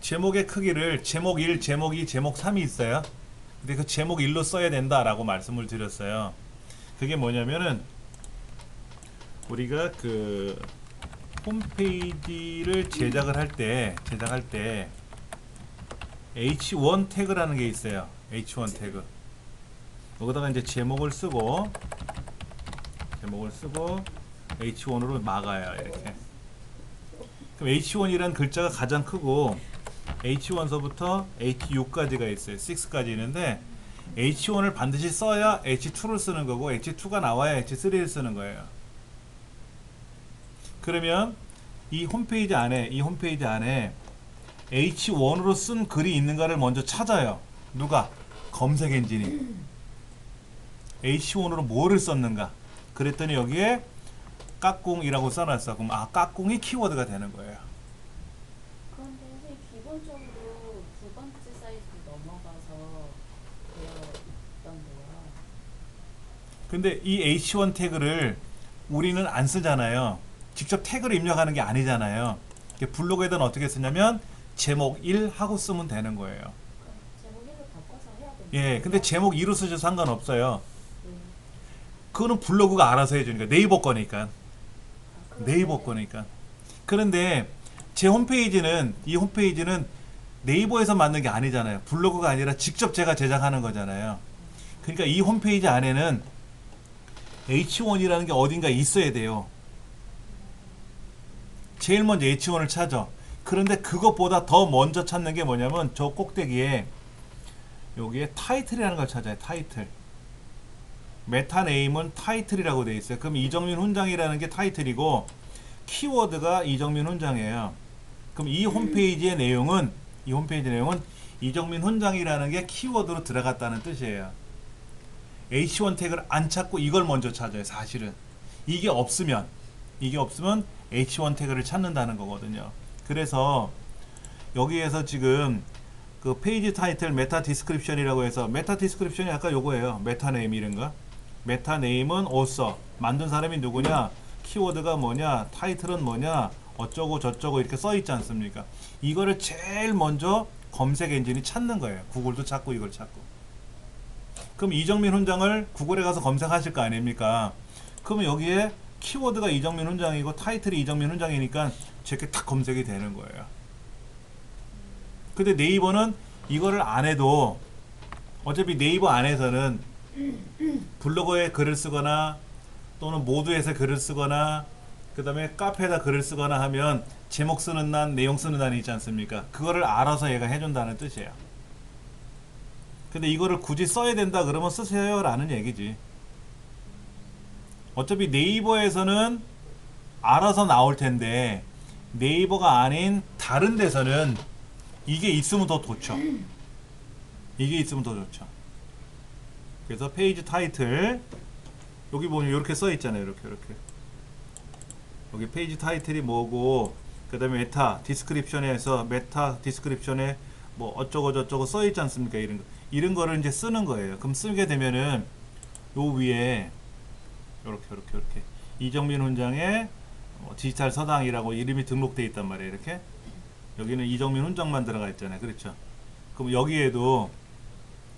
제목의 크기를 제목 1, 제목 2, 제목 3이 있어요. 근데 그 제목 1로 써야 된다라고 말씀을 드렸어요. 그게 뭐냐면은 우리가 그 홈페이지를 제작할 때 H1 태그라는 게 있어요. H1 태그. 여기다가 이제 제목을 쓰고 H1으로 막아요. 이렇게. 그럼 H1이라는 글자가 가장 크고 H1서부터 H6까지가 있어요. 6까지 있는데 H1을 반드시 써야 H2를 쓰는 거고, H2가 나와야 H3를 쓰는 거예요. 그러면 이 홈페이지 안에 H1으로 쓴 글이 있는가를 먼저 찾아요. 누가? 검색 엔진이. H1으로 뭐를 썼는가? 그랬더니 여기에 까꿍이라고 써놨어. 그럼 까꿍이 키워드가 되는 거예요. 그런데 선생님 기본적으로 두 번째 사이즈로 넘어가서 되어 있던데요. 근데 이 H1 태그를 우리는 안 쓰잖아요. 직접 태그를 입력하는 게 아니잖아요. 블로그에는 어떻게 쓰냐면 제목 1 하고 쓰면 되는 거예요. 제목 1로 바꿔서 해야 됩니다. 예, 근데 제목 2로 쓰셔도 상관없어요. 그거는 블로그가 알아서 해주니까. 네이버 거니까. 네이버 거니까. 그런데 제 홈페이지는, 이 홈페이지는 네이버에서 만든 게 아니잖아요. 블로그가 아니라 직접 제가 제작하는 거잖아요. 그러니까 이 홈페이지 안에는 H1이라는 게 어딘가 있어야 돼요. 제일 먼저 H1을 찾아. 그런데 그것보다 더 먼저 찾는 게 뭐냐면 저 꼭대기에 여기에 타이틀이라는 걸 찾아요. 타이틀. 메타 네임은 타이틀이라고 되어 있어요. 그럼 이정민 훈장이라는 게 타이틀이고 키워드가 이정민 훈장이에요. 그럼 이 홈페이지의 내용은 이정민 훈장이라는 게 키워드로 들어갔다는 뜻이에요. H1 태그를 안 찾고 이걸 먼저 찾아요. 사실은 이게 없으면 H1 태그를 찾는다는 거거든요. 그래서 여기에서 지금 그 페이지 타이틀 메타 디스크립션이라고 해서 메타 디스크립션이 아까 요거예요. 메타 네임 이런 거. 메타 네임은 author, 만든 사람이 누구냐, 키워드가 뭐냐, 타이틀은 뭐냐, 어쩌고 저쩌고 이렇게 써 있지 않습니까? 이거를 제일 먼저 검색 엔진이 찾는 거예요. 구글도 찾고 이걸 찾고. 그럼 이정민 훈장을 구글에 가서 검색하실 거 아닙니까? 그러면 여기에 키워드가 이정민 훈장이고 타이틀이 이정민 훈장이니까 저렇게 딱 검색이 되는 거예요. 근데 네이버는 이거를 안 해도 어차피 네이버 안에서는 블로그에 글을 쓰거나 또는 모두에서 글을 쓰거나 그 다음에 카페에다 글을 쓰거나 하면 제목 쓰는 란, 내용 쓰는 란이 있지 않습니까? 그거를 알아서 얘가 해준다는 뜻이에요. 근데 이거를 굳이 써야 된다 그러면 쓰세요 라는 얘기지. 어차피 네이버에서는 알아서 나올 텐데 네이버가 아닌 다른 데서는 이게 있으면 더 좋죠. 이게 있으면 더 좋죠. 그래서 페이지 타이틀 여기 보면 이렇게 써 있잖아요. 이렇게 여기 페이지 타이틀이 뭐고 그 다음에 메타 디스크립션에서 메타 디스크립션에 뭐 어쩌고 저쩌고 써 있지 않습니까? 이런 거를 이제 쓰는 거예요. 그럼 쓰게 되면은 요 위에 이렇게 이정민 훈장의 디지털 서당이라고 이름이 등록되어 있단 말이에요. 이렇게 여기는 이정민 훈장만 들어가 있잖아요. 그렇죠? 그럼 여기에도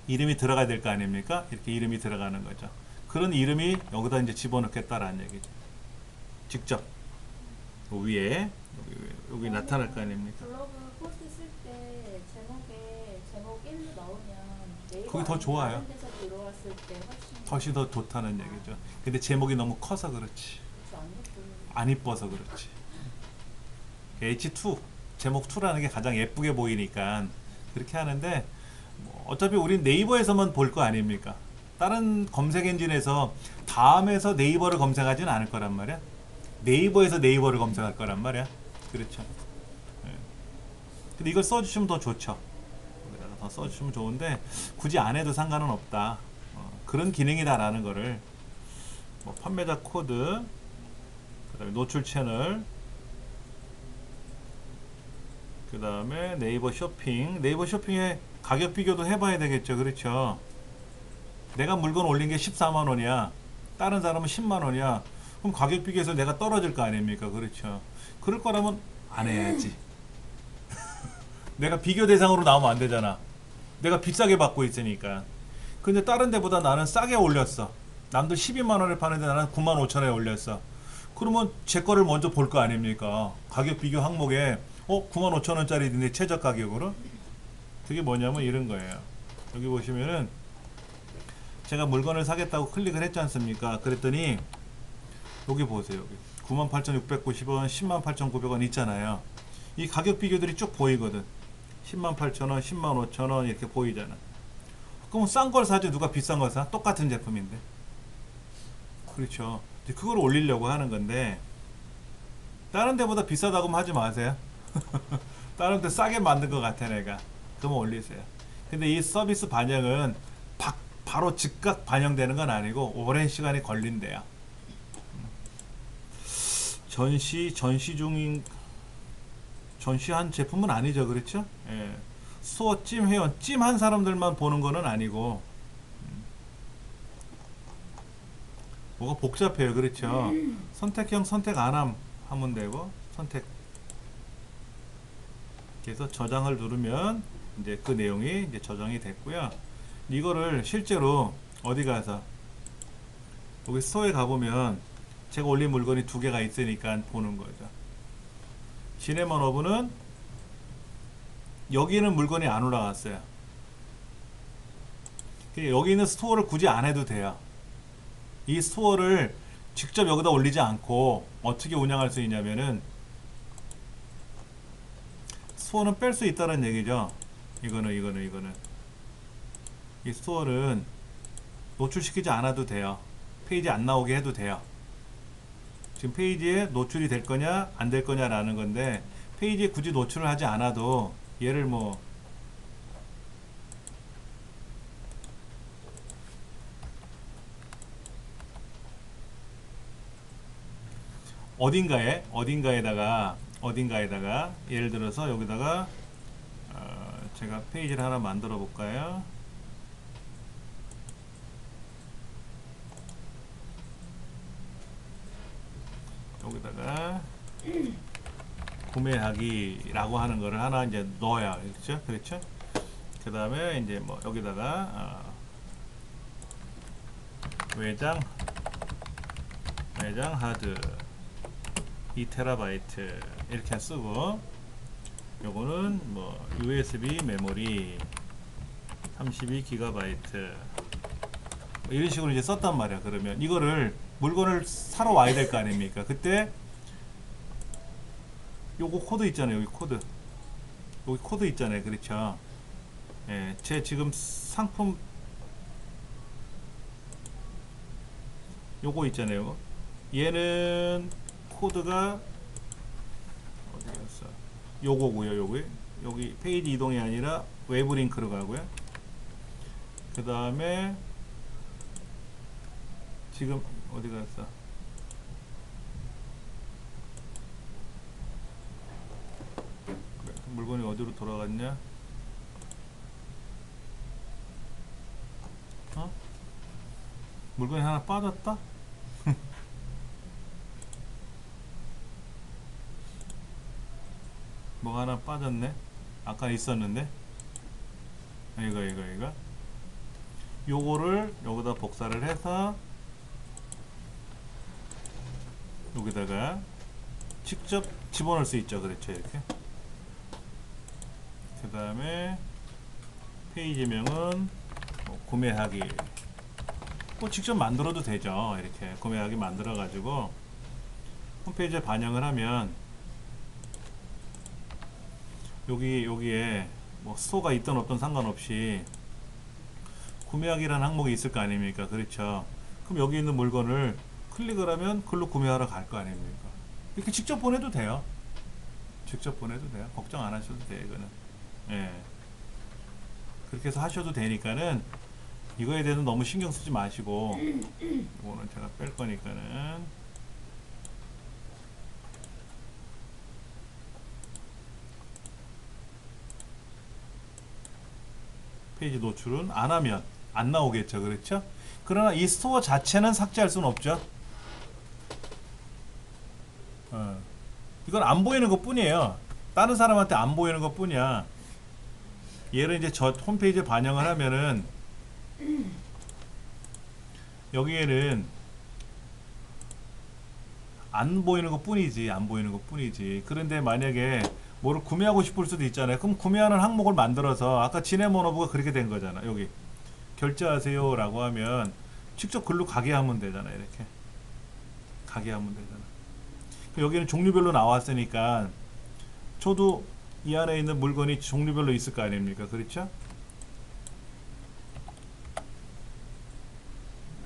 이름이 들어가야 될 거 아닙니까? 이렇게 이름이 들어가는 거죠. 그런 이름이 여기다 이제 집어넣겠다라는 얘기죠. 직접 위에 여기 나타날 거 아닙니까? 블로그 포스트 쓸 때 제목에 제목 1로 넣으면 네이버 그게 더 좋아요. 다른 데서 들어왔을 때 훨씬 더 좋다는 얘기죠. 근데 제목이 너무 커서 그렇지. 안 이뻐서 그렇지. H2 제목 2라는 게 가장 예쁘게 보이니까 그렇게 하는데 뭐 어차피 우린 네이버에서만 볼 거 아닙니까? 다른 검색 엔진에서 다음에서 네이버를 검색하지는 않을 거란 말이야. 네이버에서 네이버를 검색할 거란 말이야. 그렇죠. 예. 근데 이걸 써주시면 더 좋죠. 여기다가 더 써주시면 좋은데 굳이 안 해도 상관은 없다. 그런 기능이다라는 거를 뭐 판매자 코드, 그 다음에 노출 채널, 그 다음에 네이버 쇼핑. 네이버 쇼핑에 가격 비교도 해봐야 되겠죠. 그렇죠. 내가 물건 올린 게 14만원이야. 다른 사람은 10만원이야. 그럼 가격 비교해서 내가 떨어질 거 아닙니까? 그렇죠. 그럴 거라면 안 해야지. 내가 비교 대상으로 나오면 안 되잖아. 내가 비싸게 받고 있으니까. 근데 다른 데보다 나는 싸게 올렸어. 남들 12만원에 파는데 나는 9만 5천원에 올렸어. 그러면 제 거를 먼저 볼 거 아닙니까? 가격 비교 항목에 9만 5천원짜리인데 최저 가격으로? 그게 뭐냐면 이런 거예요. 여기 보시면은 제가 물건을 사겠다고 클릭을 했지 않습니까? 그랬더니 여기 보세요. 여기 98,690원, 108,900원 있잖아요. 이 가격 비교들이 쭉 보이거든. 108,000원, 105,000원 이렇게 보이잖아. 그럼 싼 걸 사지 누가 비싼 걸 사? 똑같은 제품인데. 그렇죠. 그걸 올리려고 하는 건데 다른 데보다 비싸다고 하지 마세요. 다른 데 싸게 만든 것 같아 내가. 그러면 올리세요. 근데 이 서비스 반영은 바로 즉각 반영되는 건 아니고 오랜 시간이 걸린대요. 전시한 제품은 아니죠. 그렇죠? 예. 스토어 찜 회원 찜한 사람들만 보는 거는 아니고 뭐가 복잡해요. 그렇죠? 선택형 선택 안함 하면 되고 선택. 그래서 저장을 누르면 이제 그 내용이 이제 저장이 됐고요. 이거를 실제로 어디 가서 여기 스토어에 가보면 제가 올린 물건이 2개가 있으니까 보는 거죠. 지네먼 어브는 여기는 물건이 안 올라갔어요. 여기 있는 스토어를 굳이 안 해도 돼요. 이 스토어를 직접 여기다 올리지 않고 어떻게 운영할 수 있냐면은 스토어는 뺄 수 있다는 얘기죠. 이거는 이 스토어는 노출시키지 않아도 돼요. 페이지 안 나오게 해도 돼요. 지금 페이지에 노출이 될 거냐 안 될 거냐 라는 건데, 페이지에 굳이 노출을 하지 않아도 얘를 뭐 어딘가에다가 예를 들어서 여기다가 제가 페이지를 하나 만들어 볼까요? 여기다가 구매하기라고 하는 거를 하나 이제 넣어야, 그렇죠? 그렇죠? 그 다음에 이제 뭐 여기다가 외장 하드 2TB 이렇게 쓰고, 요거는 뭐 USB 메모리 32GB 뭐 이런 식으로 이제 썼단 말이야. 그러면 이거를 물건을 사러 와야 될 거 아닙니까? 그때 요거 코드 있잖아요. 여기 코드 있잖아요. 그렇죠? 예, 제 지금 상품 요거 있잖아요. 얘는 코드가 어디 갔어? 요거고요. 여기 페이지 이동이 아니라 외부 링크로 가고요. 그 다음에 지금 어디 갔어? 물건이 어디로 돌아갔냐? 물건이 하나 빠졌다? 뭐가 하나 빠졌네? 아까 있었는데? 이거 요거를 여기다 복사를 해서 여기다가 직접 집어넣을 수 있죠. 그렇죠? 이렇게. 그 다음에 페이지명은 뭐 구매하기, 뭐 직접 만들어도 되죠. 이렇게 구매하기 만들어 가지고 홈페이지에 반영을 하면 여기에 뭐 스토어가 있든 없든 상관없이 구매하기라는 항목이 있을 거 아닙니까? 그렇죠? 그럼 여기 있는 물건을 클릭을 하면 글로 구매하러 갈 거 아닙니까? 이렇게 직접 보내도 돼요. 걱정 안 하셔도 돼요. 이거는. 예. 그렇게 해서 하셔도 되니까는 이거에 대해서 너무 신경 쓰지 마시고, 이거는 제가 뺄 거니까는 페이지 노출은 안 하면 안 나오겠죠. 그렇죠? 그러나 이 스토어 자체는 삭제할 수는 없죠. 이건 안 보이는 것 뿐이에요. 다른 사람한테 안 보이는 것 뿐이야. 얘를 이제 저 홈페이지에 반영을 하면은 여기에는 안 보이는 것 뿐이지. 그런데 만약에 뭐를 구매하고 싶을 수도 있잖아요. 그럼 구매하는 항목을 만들어서, 아까 지네모노브가 그렇게 된 거잖아. 여기 결제하세요 라고 하면 직접 글로 가게 하면 되잖아. 이렇게 가게 하면 되잖아. 여기는 종류별로 나왔으니까 저도 이 안에 있는 물건이 종류별로 있을 거 아닙니까? 그렇죠?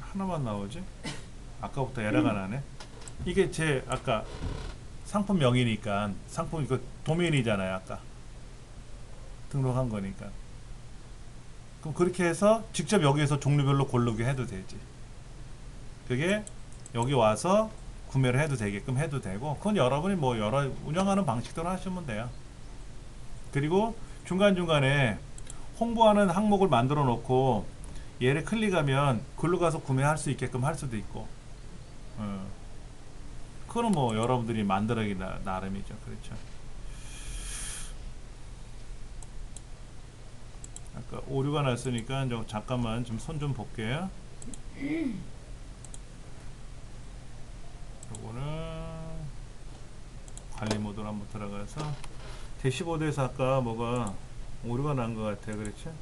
하나만 나오지? 아까부터 에러가 나네. 이게 제 아까 상품명이니까, 상품 이거 도메인이잖아요. 아까 등록한 거니까. 그럼 그렇게 해서 직접 여기에서 종류별로 고르게 해도 되지. 그게 여기 와서 구매를 해도 되게끔 해도 되고, 그건 여러분이 뭐 여러 운영하는 방식대로 하시면 돼요. 그리고 중간중간에 홍보하는 항목을 만들어 놓고 얘를 클릭하면 글로 가서 구매할 수 있게끔 할 수도 있고, 그거는 뭐 여러분들이 만들기 나름이죠. 그렇죠? 아까 오류가 났으니까 잠깐만 좀 손 좀 볼게요. 요거는 관리 모드로 한번 들어가서 대시보드에서 아까 뭐가 오류가 난 것 같아. 그렇죠?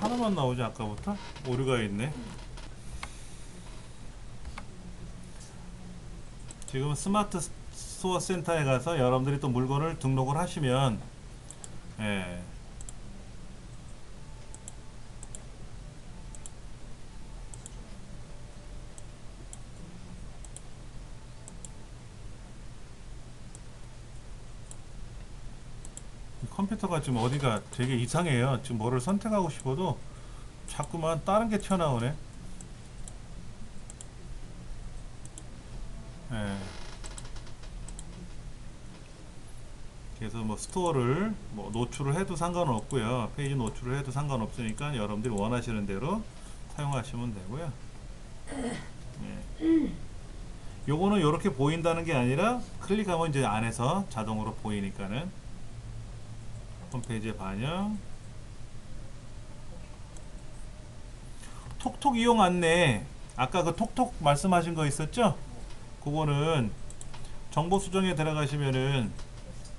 하나만 나오지 아까부터? 오류가 있네. 지금 스마트 스토어 센터에 가서 여러분들이 또 물건을 등록을 하시면 예. 이 컴퓨터가 지금 어디가 되게 이상해요. 지금 뭐를 선택하고 싶어도 자꾸만 다른 게 튀어나오네. 예. 그래서 뭐 스토어를 뭐 노출을 해도 상관없고요. 페이지 노출을 해도 상관없으니까 여러분들이 원하시는 대로 사용하시면 되고요. 예. 요거는 이렇게 보인다는 게 아니라 클릭하면 이제 안에서 자동으로 보이니까는 홈페이지에 반영. 톡톡 이용 안내. 아까 그 톡톡 말씀하신 거 있었죠? 그거는 정보 수정에 들어가시면은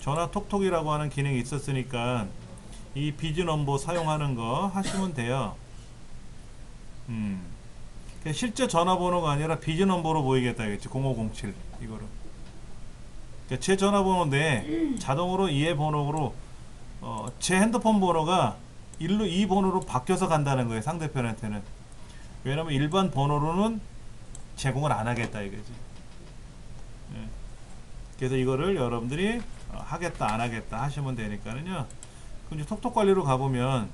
전화 톡톡이라고 하는 기능이 있었으니까 이 비즈 넘버 사용하는 거 하시면 돼요. 실제 전화번호가 아니라 비즈 넘버로 보이겠다 이겠지. 0507 이거로. 그러니까 제 전화번호인데 자동으로 이 번호로 제 핸드폰 번호가 이 번호로 바뀌어서 간다는 거예요. 상대편한테는. 왜냐면 일반 번호로는 제공을 안 하겠다 이거지. 예. 그래서 이거를 여러분들이 하겠다 안 하겠다 하시면 되니까는요. 그럼 이제 톡톡 관리로 가보면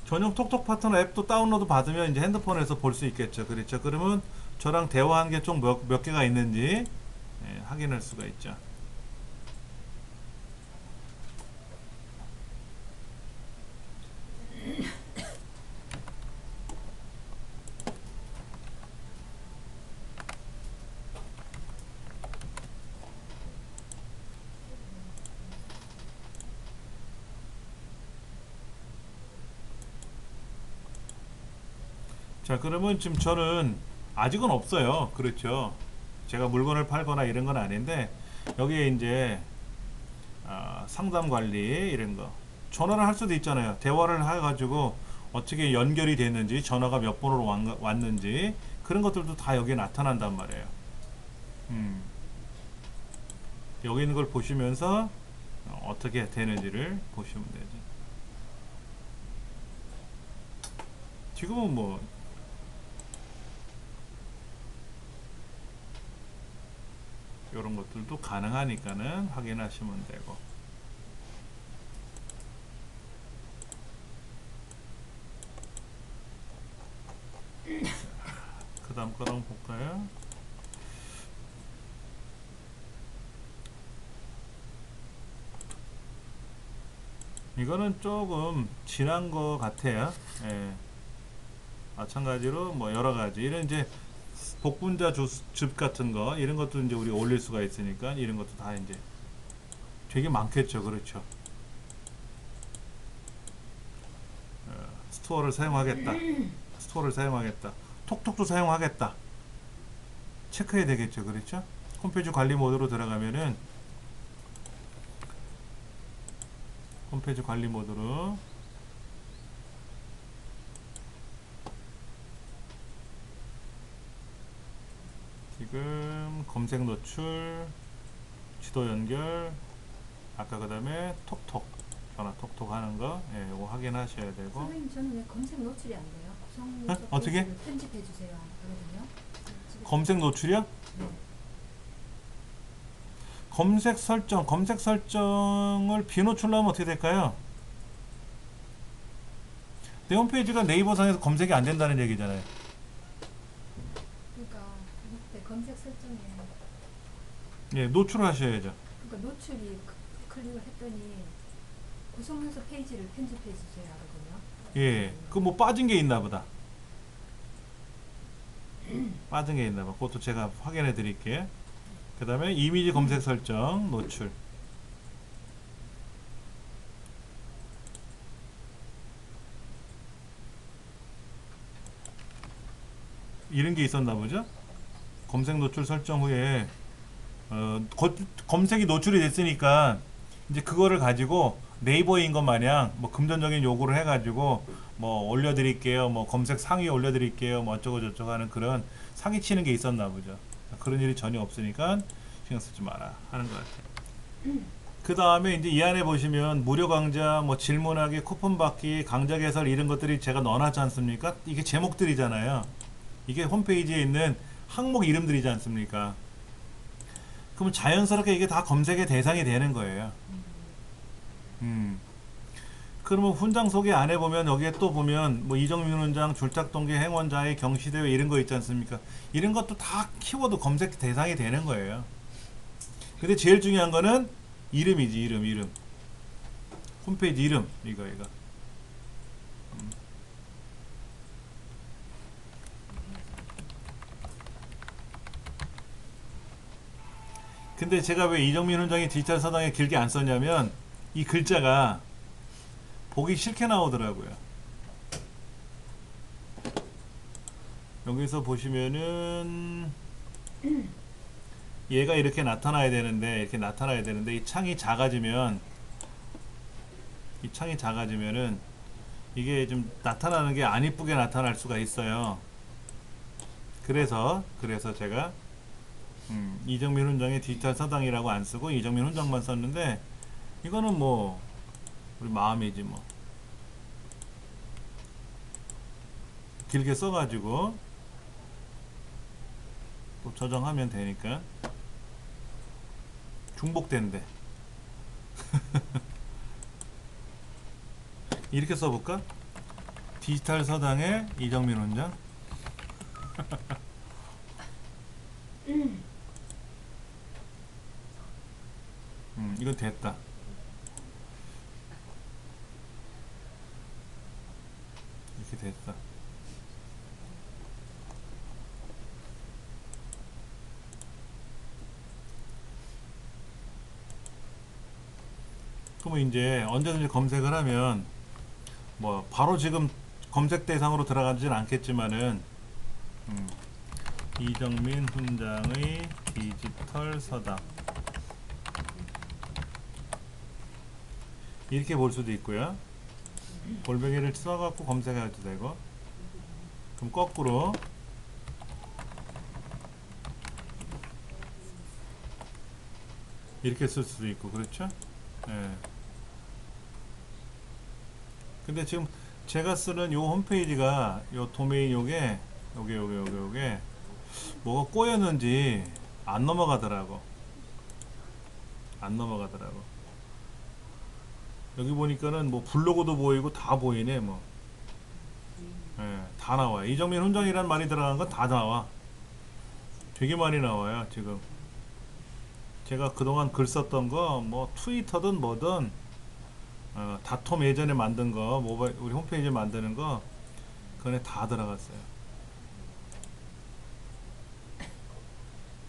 전용 톡톡 파트너 앱도 다운로드 받으면 이제 핸드폰에서 볼 수 있겠죠. 그렇죠. 그러면 저랑 대화한 게 총 몇 개가 있는지 예, 확인할 수가 있죠. 자, 그러면 지금 저는 아직은 없어요. 그렇죠. 제가 물건을 팔거나 이런 건 아닌데 여기에 이제 상담 관리 이런 거 전화를 할 수도 있잖아요. 대화를 해가지고 어떻게 연결이 됐는지 전화가 몇 번으로 왔는지 그런 것들도 다 여기에 나타난단 말이에요. 여기 있는 걸 보시면서 어떻게 되는지를 보시면 되죠. 지금은 뭐 이런 것들도 가능하니까는 확인하시면 되고. 그 다음 거로 한번 볼까요? 이거는 조금 지난 거 같아요. 예. 마찬가지로 뭐 여러가지 이런 이제 복분자 즙 같은 거 이런 것도 이제 우리 올릴 수가 있으니까 이런 것도 다 이제 되게 많겠죠. 그렇죠. 스토어를 사용하겠다. 스토어를 사용하겠다. 톡톡도 사용하겠다. 체크해야 되겠죠. 그렇죠. 홈페이지 관리 모드로 들어가면은 홈페이지 관리 모드로 지금 검색 노출, 지도 연결, 아까 그 다음에 톡톡, 전화 톡톡 하는 거, 예, 요거 확인하셔야 되고. 선생님 저는 왜 검색 노출이 안 돼요? 구성 어떻게? 편집해 주세요 하거든요. 검색 노출이요? 네. 검색 설정을 비노출로 하면 어떻게 될까요? 내 홈페이지가 네이버 상에서 검색이 안 된다는 얘기잖아요. 그러니까 그때 검색 설정에 예, 노출을 하셔야죠. 그러니까 노출이 클릭을 했더니 구성해서 페이지를 편집해 주세요 하거든요. 예, 그 뭐 빠진 게 있나 보다. 빠진 게 있나 봐. 그것도 제가 확인해 드릴게요. 그 다음에 이미지 검색 설정, 노출. 이런 게 있었나 보죠? 검색 노출 설정 후에 검색이 노출이 됐으니까 이제 그거를 가지고 네이버인 것 마냥 뭐 금전적인 요구를 해가지고 뭐 올려드릴게요, 뭐 검색 상위 올려드릴게요, 뭐 어쩌고 저쩌고 하는 그런 사기치는 게 있었나 보죠. 그런 일이 전혀 없으니까 신경 쓰지 마라 하는 것 같아요. 그 다음에 이제 이 안에 보시면 무료 강좌, 뭐 질문하기, 쿠폰 받기, 강좌 개설 이런 것들이 제가 넣어놨지 않습니까? 이게 제목들이잖아요. 이게 홈페이지에 있는 항목 이름들이지 않습니까? 그럼 자연스럽게 이게 다 검색의 대상이 되는 거예요. 그러면 훈장 소개 안에 보면 여기에 또 보면 뭐 이정민 훈장, 졸작동기, 행원자의 경시대회 이런 거 있지 않습니까? 이런 것도 다 키워드 검색 대상이 되는 거예요. 근데 제일 중요한 거는 이름이지, 이름. 홈페이지 이름, 이거. 근데 제가 왜 이정민 훈장이 디지털 서당에 길게 안 썼냐면 이 글자가 보기 싫게 나오더라고요. 여기서 보시면은 얘가 이렇게 나타나야 되는데 이 창이 작아지면은 이게 좀 나타나는 게 안 이쁘게 나타날 수가 있어요. 그래서 제가 이정민 훈장의 디지털 서당이라고 안 쓰고 이정민 훈장만 썼는데 이거는 뭐 우리 마음이지 뭐. 길게 써가지고 또 저장하면 되니까. 중복된대. 이렇게 써볼까? 디지털 서당의 이정민 훈장. 이건 됐다. 이렇게 됐다. 그러면 이제 언제든지 검색을 하면 뭐 바로 지금 검색 대상으로 들어가지는 않겠지만은 이정민 훈장의 디지털 서당 이렇게 볼 수도 있고요. 골뱅이를 써갖고 검색해도 되고, 그럼 거꾸로 이렇게 쓸 수도 있고, 그렇죠? 예. 근데 지금 제가 쓰는 요 홈페이지가 요 도메인 요게 뭐가 꼬였는지 안 넘어가더라고. 여기 보니까는 뭐 블로그도 보이고 다 보이네 뭐. 예, 다 나와요. 이정민 훈장이란 말이 들어간 건 다 나와. 되게 많이 나와요 지금. 제가 그동안 글 썼던 거 뭐 트위터든 뭐든 다톰 예전에 만든 거 모바일 우리 홈페이지 만드는 거 그거에 다 들어갔어요.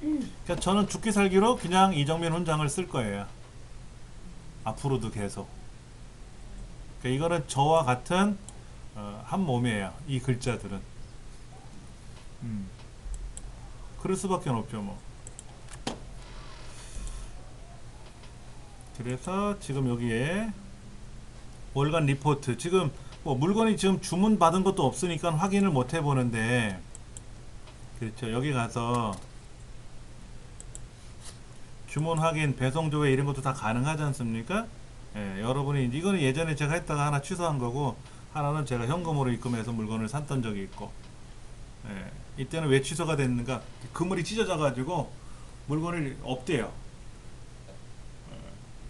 그러니까 저는 죽기 살기로 그냥 이정민 훈장을 쓸 거예요. 앞으로도 계속. 그러니까 이거는 저와 같은 한 몸이에요. 이 글자들은. 그럴 수밖에 없죠 뭐. 그래서 지금 여기에 월간 리포트 지금 뭐 물건이 지금 주문 받은 것도 없으니까 확인을 못 해보는데, 그렇죠. 여기 가서 주문 확인, 배송 조회 이런 것도 다 가능하지 않습니까? 예, 여러분이 이거는 예전에 제가 했다가 하나 취소한 거고, 하나는 제가 현금으로 입금해서 물건을 샀던 적이 있고, 예, 이때는 왜 취소가 됐는가? 그물이 찢어져 가지고 물건이 없대요.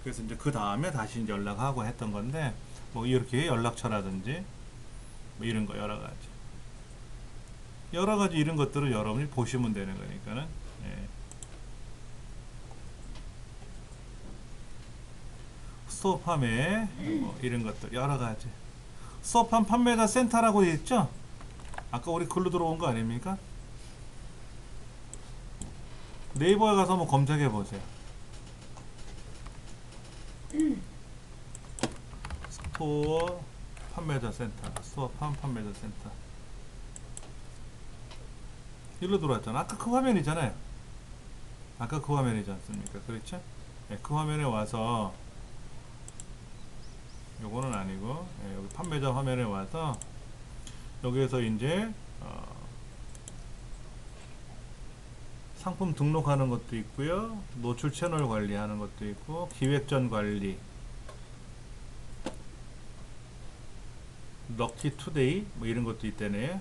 그래서 이제 그 다음에 다시 이제 연락하고 했던 건데, 뭐 이렇게 연락처라든지 뭐 이런 거 여러 가지 이런 것들을 여러분이 보시면 되는 거니까는. 예. 스토어팜에 뭐 이런 것들 여러 가지. 스토어팜 판매자 센터라고 되어 있죠? 아까 우리 글로 들어온 거 아닙니까? 네이버에 가서 한번 검색해 보세요. 스토어 판매자 센터, 스토어팜 판매자 센터. 일로 들어왔잖아. 아까 그 화면이잖아요. 아까 그 화면이지 않습니까? 그렇죠? 네, 그 화면에 와서 요거는 아니고, 예, 여기 판매자 화면에 와서 여기에서 이제 상품 등록하는 것도 있고요, 노출 채널 관리하는 것도 있고, 기획전 관리, 럭키 투데이 뭐 이런 것도 있다네.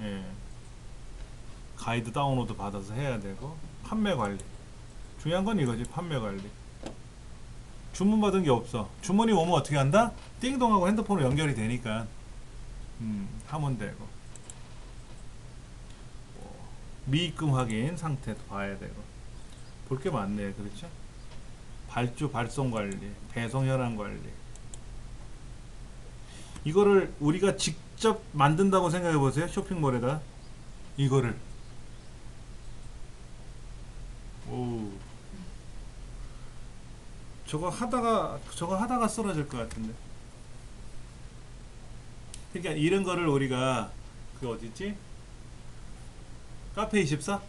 예. 가이드 다운로드 받아서 해야 되고, 판매 관리. 중요한 건 이거지, 판매 관리. 주문 받은 게 없어. 주문이 오면 어떻게 한다? 띵동하고 핸드폰으로 연결이 되니까 하면 되고, 미입금 확인 상태도 봐야 되고, 볼 게 많네. 그렇죠? 발주 발송 관리, 배송 현황 관리. 이거를 우리가 직접 만든다고 생각해 보세요. 쇼핑몰에다 이거를. 오, 저거 하다가 쓰러질 것 같은데. 그러니까 이런 거를 우리가 그 어디지? 카페24?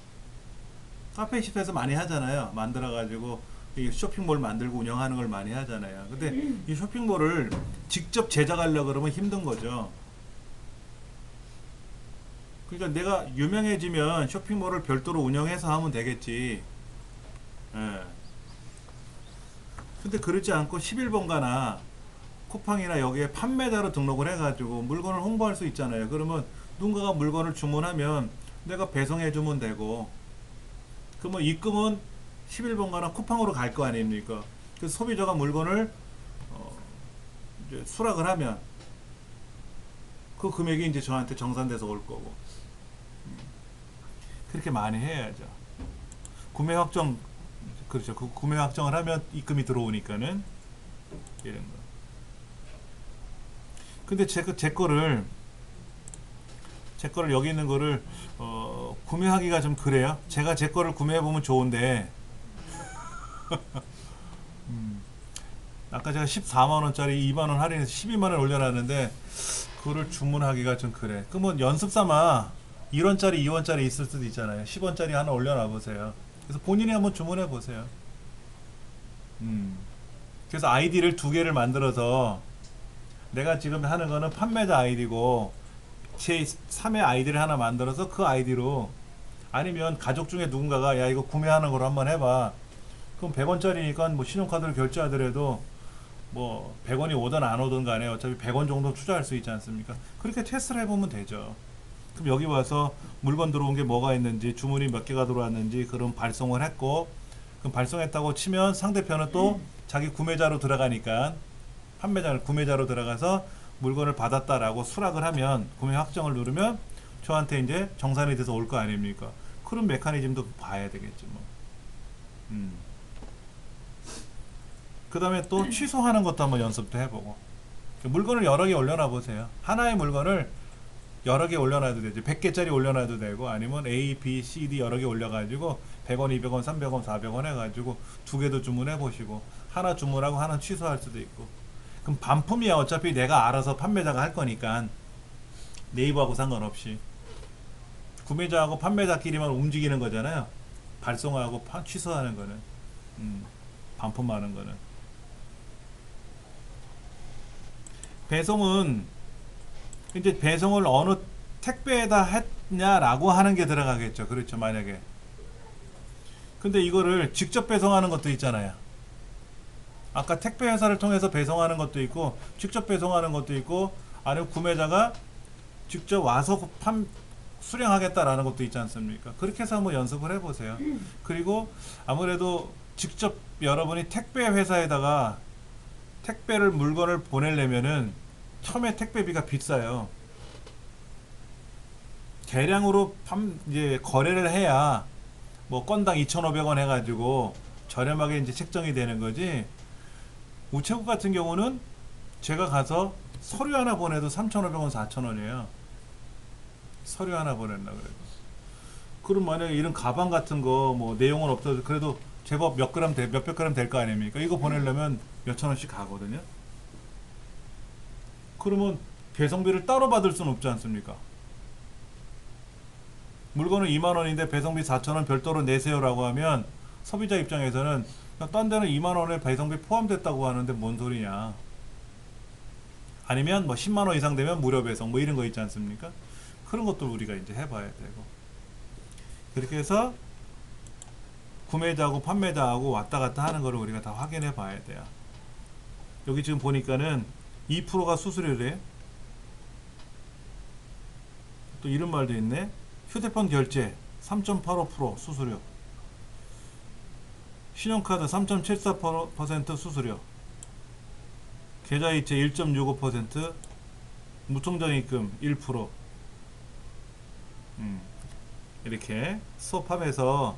카페24에서 많이 하잖아요. 만들어 가지고 이 쇼핑몰 만들고 운영하는 걸 많이 하잖아요. 근데 이 쇼핑몰을 직접 제작하려고 그러면 힘든 거죠. 그러니까 내가 유명해지면 쇼핑몰을 별도로 운영해서 하면 되겠지. 예. 근데 그렇지 않고 11번가나 쿠팡이나 여기에 판매자로 등록을 해가지고 물건을 홍보할 수 있잖아요. 그러면 누군가가 물건을 주문하면 내가 배송해 주면 되고, 그러면 입금은 11번가나 쿠팡으로 갈 거 아닙니까? 그래서 소비자가 물건을 이제 수락을 하면 그 금액이 이제 저한테 정산돼서 올 거고. 그렇게 많이 해야죠. 구매 확정, 그렇죠. 그 구매 확정을 하면 입금이 들어오니까는 이런 거. 근데 제 거를 여기 있는 거를 구매하기가 좀 그래요. 제가 제 거를 구매해 보면 좋은데 아까 제가 14만원짜리 2만원 할인해서 12만원 올려놨는데 그거를 주문하기가 좀 그래. 그러면 연습 삼아 1원짜리 2원짜리 있을 수도 있잖아요. 10원짜리 하나 올려놔 보세요. 그래서 본인이 한번 주문해 보세요. 그래서 아이디를 두 개를 만들어서, 내가 지금 하는 거는 판매자 아이디고 제 3의 아이디를 하나 만들어서 그 아이디로, 아니면 가족 중에 누군가가 야 이거 구매하는 걸로 한번 해봐. 그럼 100원짜리니까 뭐 신용카드를 결제하더라도 뭐 100원이 오든 안 오든 간에 어차피 100원 정도 투자할 수 있지 않습니까? 그렇게 테스트를 해보면 되죠. 그럼 여기 와서 물건 들어온 게 뭐가 있는지, 주문이 몇 개가 들어왔는지, 그럼 발송을 했고, 그럼 발송했다고 치면 상대편은 또 자기 구매자로 들어가니까, 구매자로 들어가서 물건을 받았다라고 수락을 하면, 구매 확정을 누르면 저한테 이제 정산이 돼서 올 거 아닙니까? 그런 메커니즘도 봐야 되겠죠. 뭐. 그 다음에 또 취소하는 것도 한번 연습도 해보고, 물건을 여러 개 올려놔 보세요. 하나의 물건을 여러 개 올려놔도 되지. 100개짜리 올려놔도 되고, 아니면 A, B, C, D 여러 개 올려가지고 100원, 200원, 300원, 400원 해가지고 두 개도 주문해 보시고, 하나 주문하고 하나 취소할 수도 있고. 그럼 반품이야. 어차피 내가 알아서 판매자가 할 거니까 네이버하고 상관없이 구매자하고 판매자끼리만 움직이는 거잖아요. 발송하고 취소하는 거는, 반품하는 거는. 배송은 이제 배송을 어느 택배에다 했냐라고 하는 게 들어가겠죠. 그렇죠. 만약에. 근데 이거를 직접 배송하는 것도 있잖아요. 아까 택배 회사를 통해서 배송하는 것도 있고, 직접 배송하는 것도 있고, 아니면 구매자가 직접 와서 수령하겠다라는 것도 있지 않습니까? 그렇게 해서 한번 연습을 해보세요. 그리고 아무래도 직접 여러분이 택배 회사에다가 택배를 물건을 보내려면은 처음에 택배비가 비싸요. 대량으로 이제 거래를 해야 뭐 건당 2,500원 해가지고 저렴하게 이제 책정이 되는 거지. 우체국 같은 경우는 제가 가서 서류 하나 보내도 3,500원, 4,000원이에요. 서류 하나 보낸다 그래도. 그럼 만약에 이런 가방 같은 거 뭐 내용은 없어도 그래도 제법 몇백 그램 될 거 아닙니까? 이거 보내려면 몇천 원씩 가거든요. 그러면 배송비를 따로 받을 수는 없지 않습니까? 물건은 2만 원인데 배송비 4,000원 별도로 내세요라고 하면 소비자 입장에서는 딴 데는 2만 원에 배송비 포함됐다고 하는데 뭔 소리냐. 아니면 뭐 10만 원 이상 되면 무료 배송 뭐 이런 거 있지 않습니까? 그런 것도 우리가 이제 해봐야 되고, 그렇게 해서 구매자하고 판매자하고 왔다 갔다 하는 거를 우리가 다 확인해 봐야 돼요. 여기 지금 보니까는 2%가 수수료래. 또 이런 말도 있네. 휴대폰 결제 3.85% 수수료, 신용카드 3.74% 수수료, 계좌이체 1.65%, 무통장입금 1%. 이렇게 수업하면서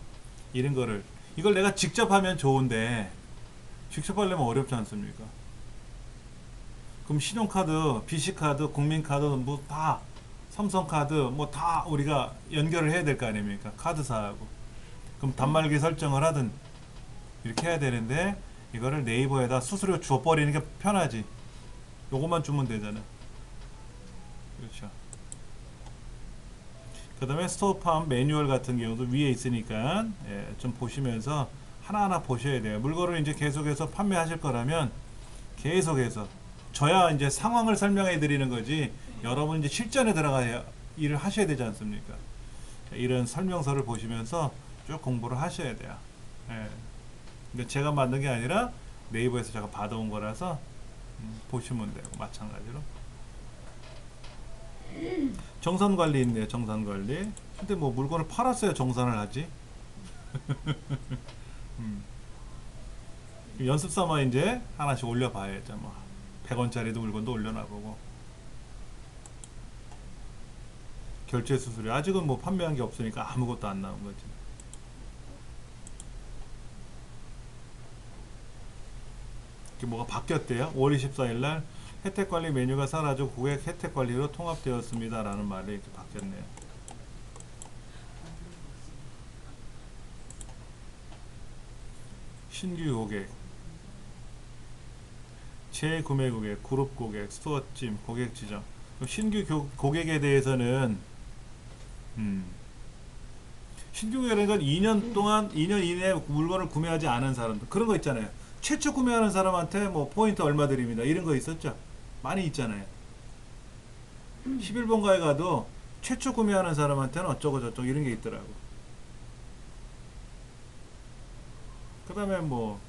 이런 거를, 이걸 내가 직접 하면 좋은데 직접 하려면 어렵지 않습니까? 그럼 신용카드, BC카드, 국민카드 뭐 다, 삼성카드 뭐 다 우리가 연결을 해야 될 거 아닙니까? 카드사하고. 그럼 단말기 설정을 하든 이렇게 해야 되는데, 이거를 네이버에다 수수료 줘버리는 게 편하지. 요것만 주면 되잖아. 그렇죠. 그 다음에 스토어팜 매뉴얼 같은 경우도 위에 있으니까 좀 보시면서 하나하나 보셔야 돼요. 물건을 이제 계속해서 판매하실 거라면 계속해서 저야 이제 상황을 설명해 드리는 거지, 여러분 이제 실전에 들어가야 일을 하셔야 되지 않습니까? 이런 설명서를 보시면서 쭉 공부를 하셔야 돼요. 근데 제가 만든 게 아니라 네이버에서 제가 받아온 거라서 보시면 되고, 마찬가지로 정산관리 있네요. 정산관리. 근데 뭐 물건을 팔았어야 정산을 하지. 연습 삼아 이제 하나씩 올려봐야죠. 뭐 100원짜리도 물건도 올려놔보고. 결제 수수료 아직은 뭐 판매한 게 없으니까 아무것도 안 나온 거지. 이게 뭐가 바뀌었대요. 5월 24일 날 혜택관리 메뉴가 사라져 고객 혜택관리로 통합되었습니다 라는 말이 이렇게 바뀌었네요. 신규 고객, 재구매 고객, 그룹 고객, 스토어찜, 고객 지정. 신규 고객에 대해서는 신규 고객은 2년 동안 2년 이내에 물건을 구매하지 않은 사람들, 그런 거 있잖아요. 최초 구매하는 사람한테 뭐 포인트 얼마 드립니다 이런 거 있었죠. 많이 있잖아요. 11번가에 가도 최초 구매하는 사람한테는 어쩌고 저쩌고 이런 게 있더라고. 그 다음에 뭐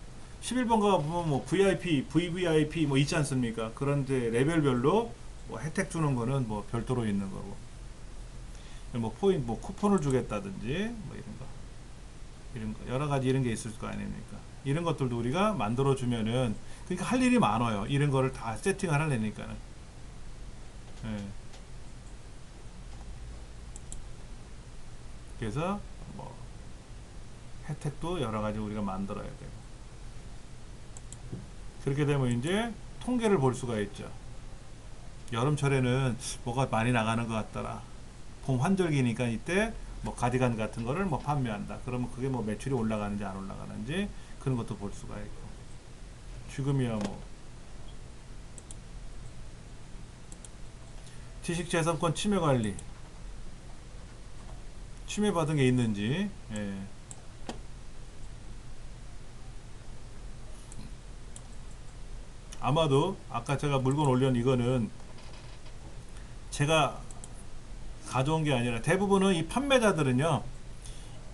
11번가 보면 뭐 VIP, VVIP 뭐 있지 않습니까? 그런데 레벨별로 뭐 혜택 주는 거는 뭐 별도로 있는 거고, 뭐 포인트, 뭐 쿠폰을 주겠다든지 뭐 이런 거 여러 가지 이런 게 있을 거 아닙니까? 이런 것들도 우리가 만들어 주면은, 그러니까 할 일이 많아요. 이런 거를 다 세팅을 하려니까는. 그래서 뭐 혜택도 여러 가지 우리가 만들어야 되고, 그렇게 되면 이제 통계를 볼 수가 있죠. 여름철에는 뭐가 많이 나가는 것 같더라. 봄 환절기니까 이때 뭐 가디건 같은 거를 뭐 판매한다. 그러면 그게 뭐 매출이 올라가는지 안 올라가는지 그런 것도 볼 수가 있고, 지금이야 뭐 지식재산권 침해관리, 침해받은 게 있는지. 아마도 아까 제가 물건 올려놓은 이거는 제가 가져온 게 아니라, 대부분은 이 판매자들은요,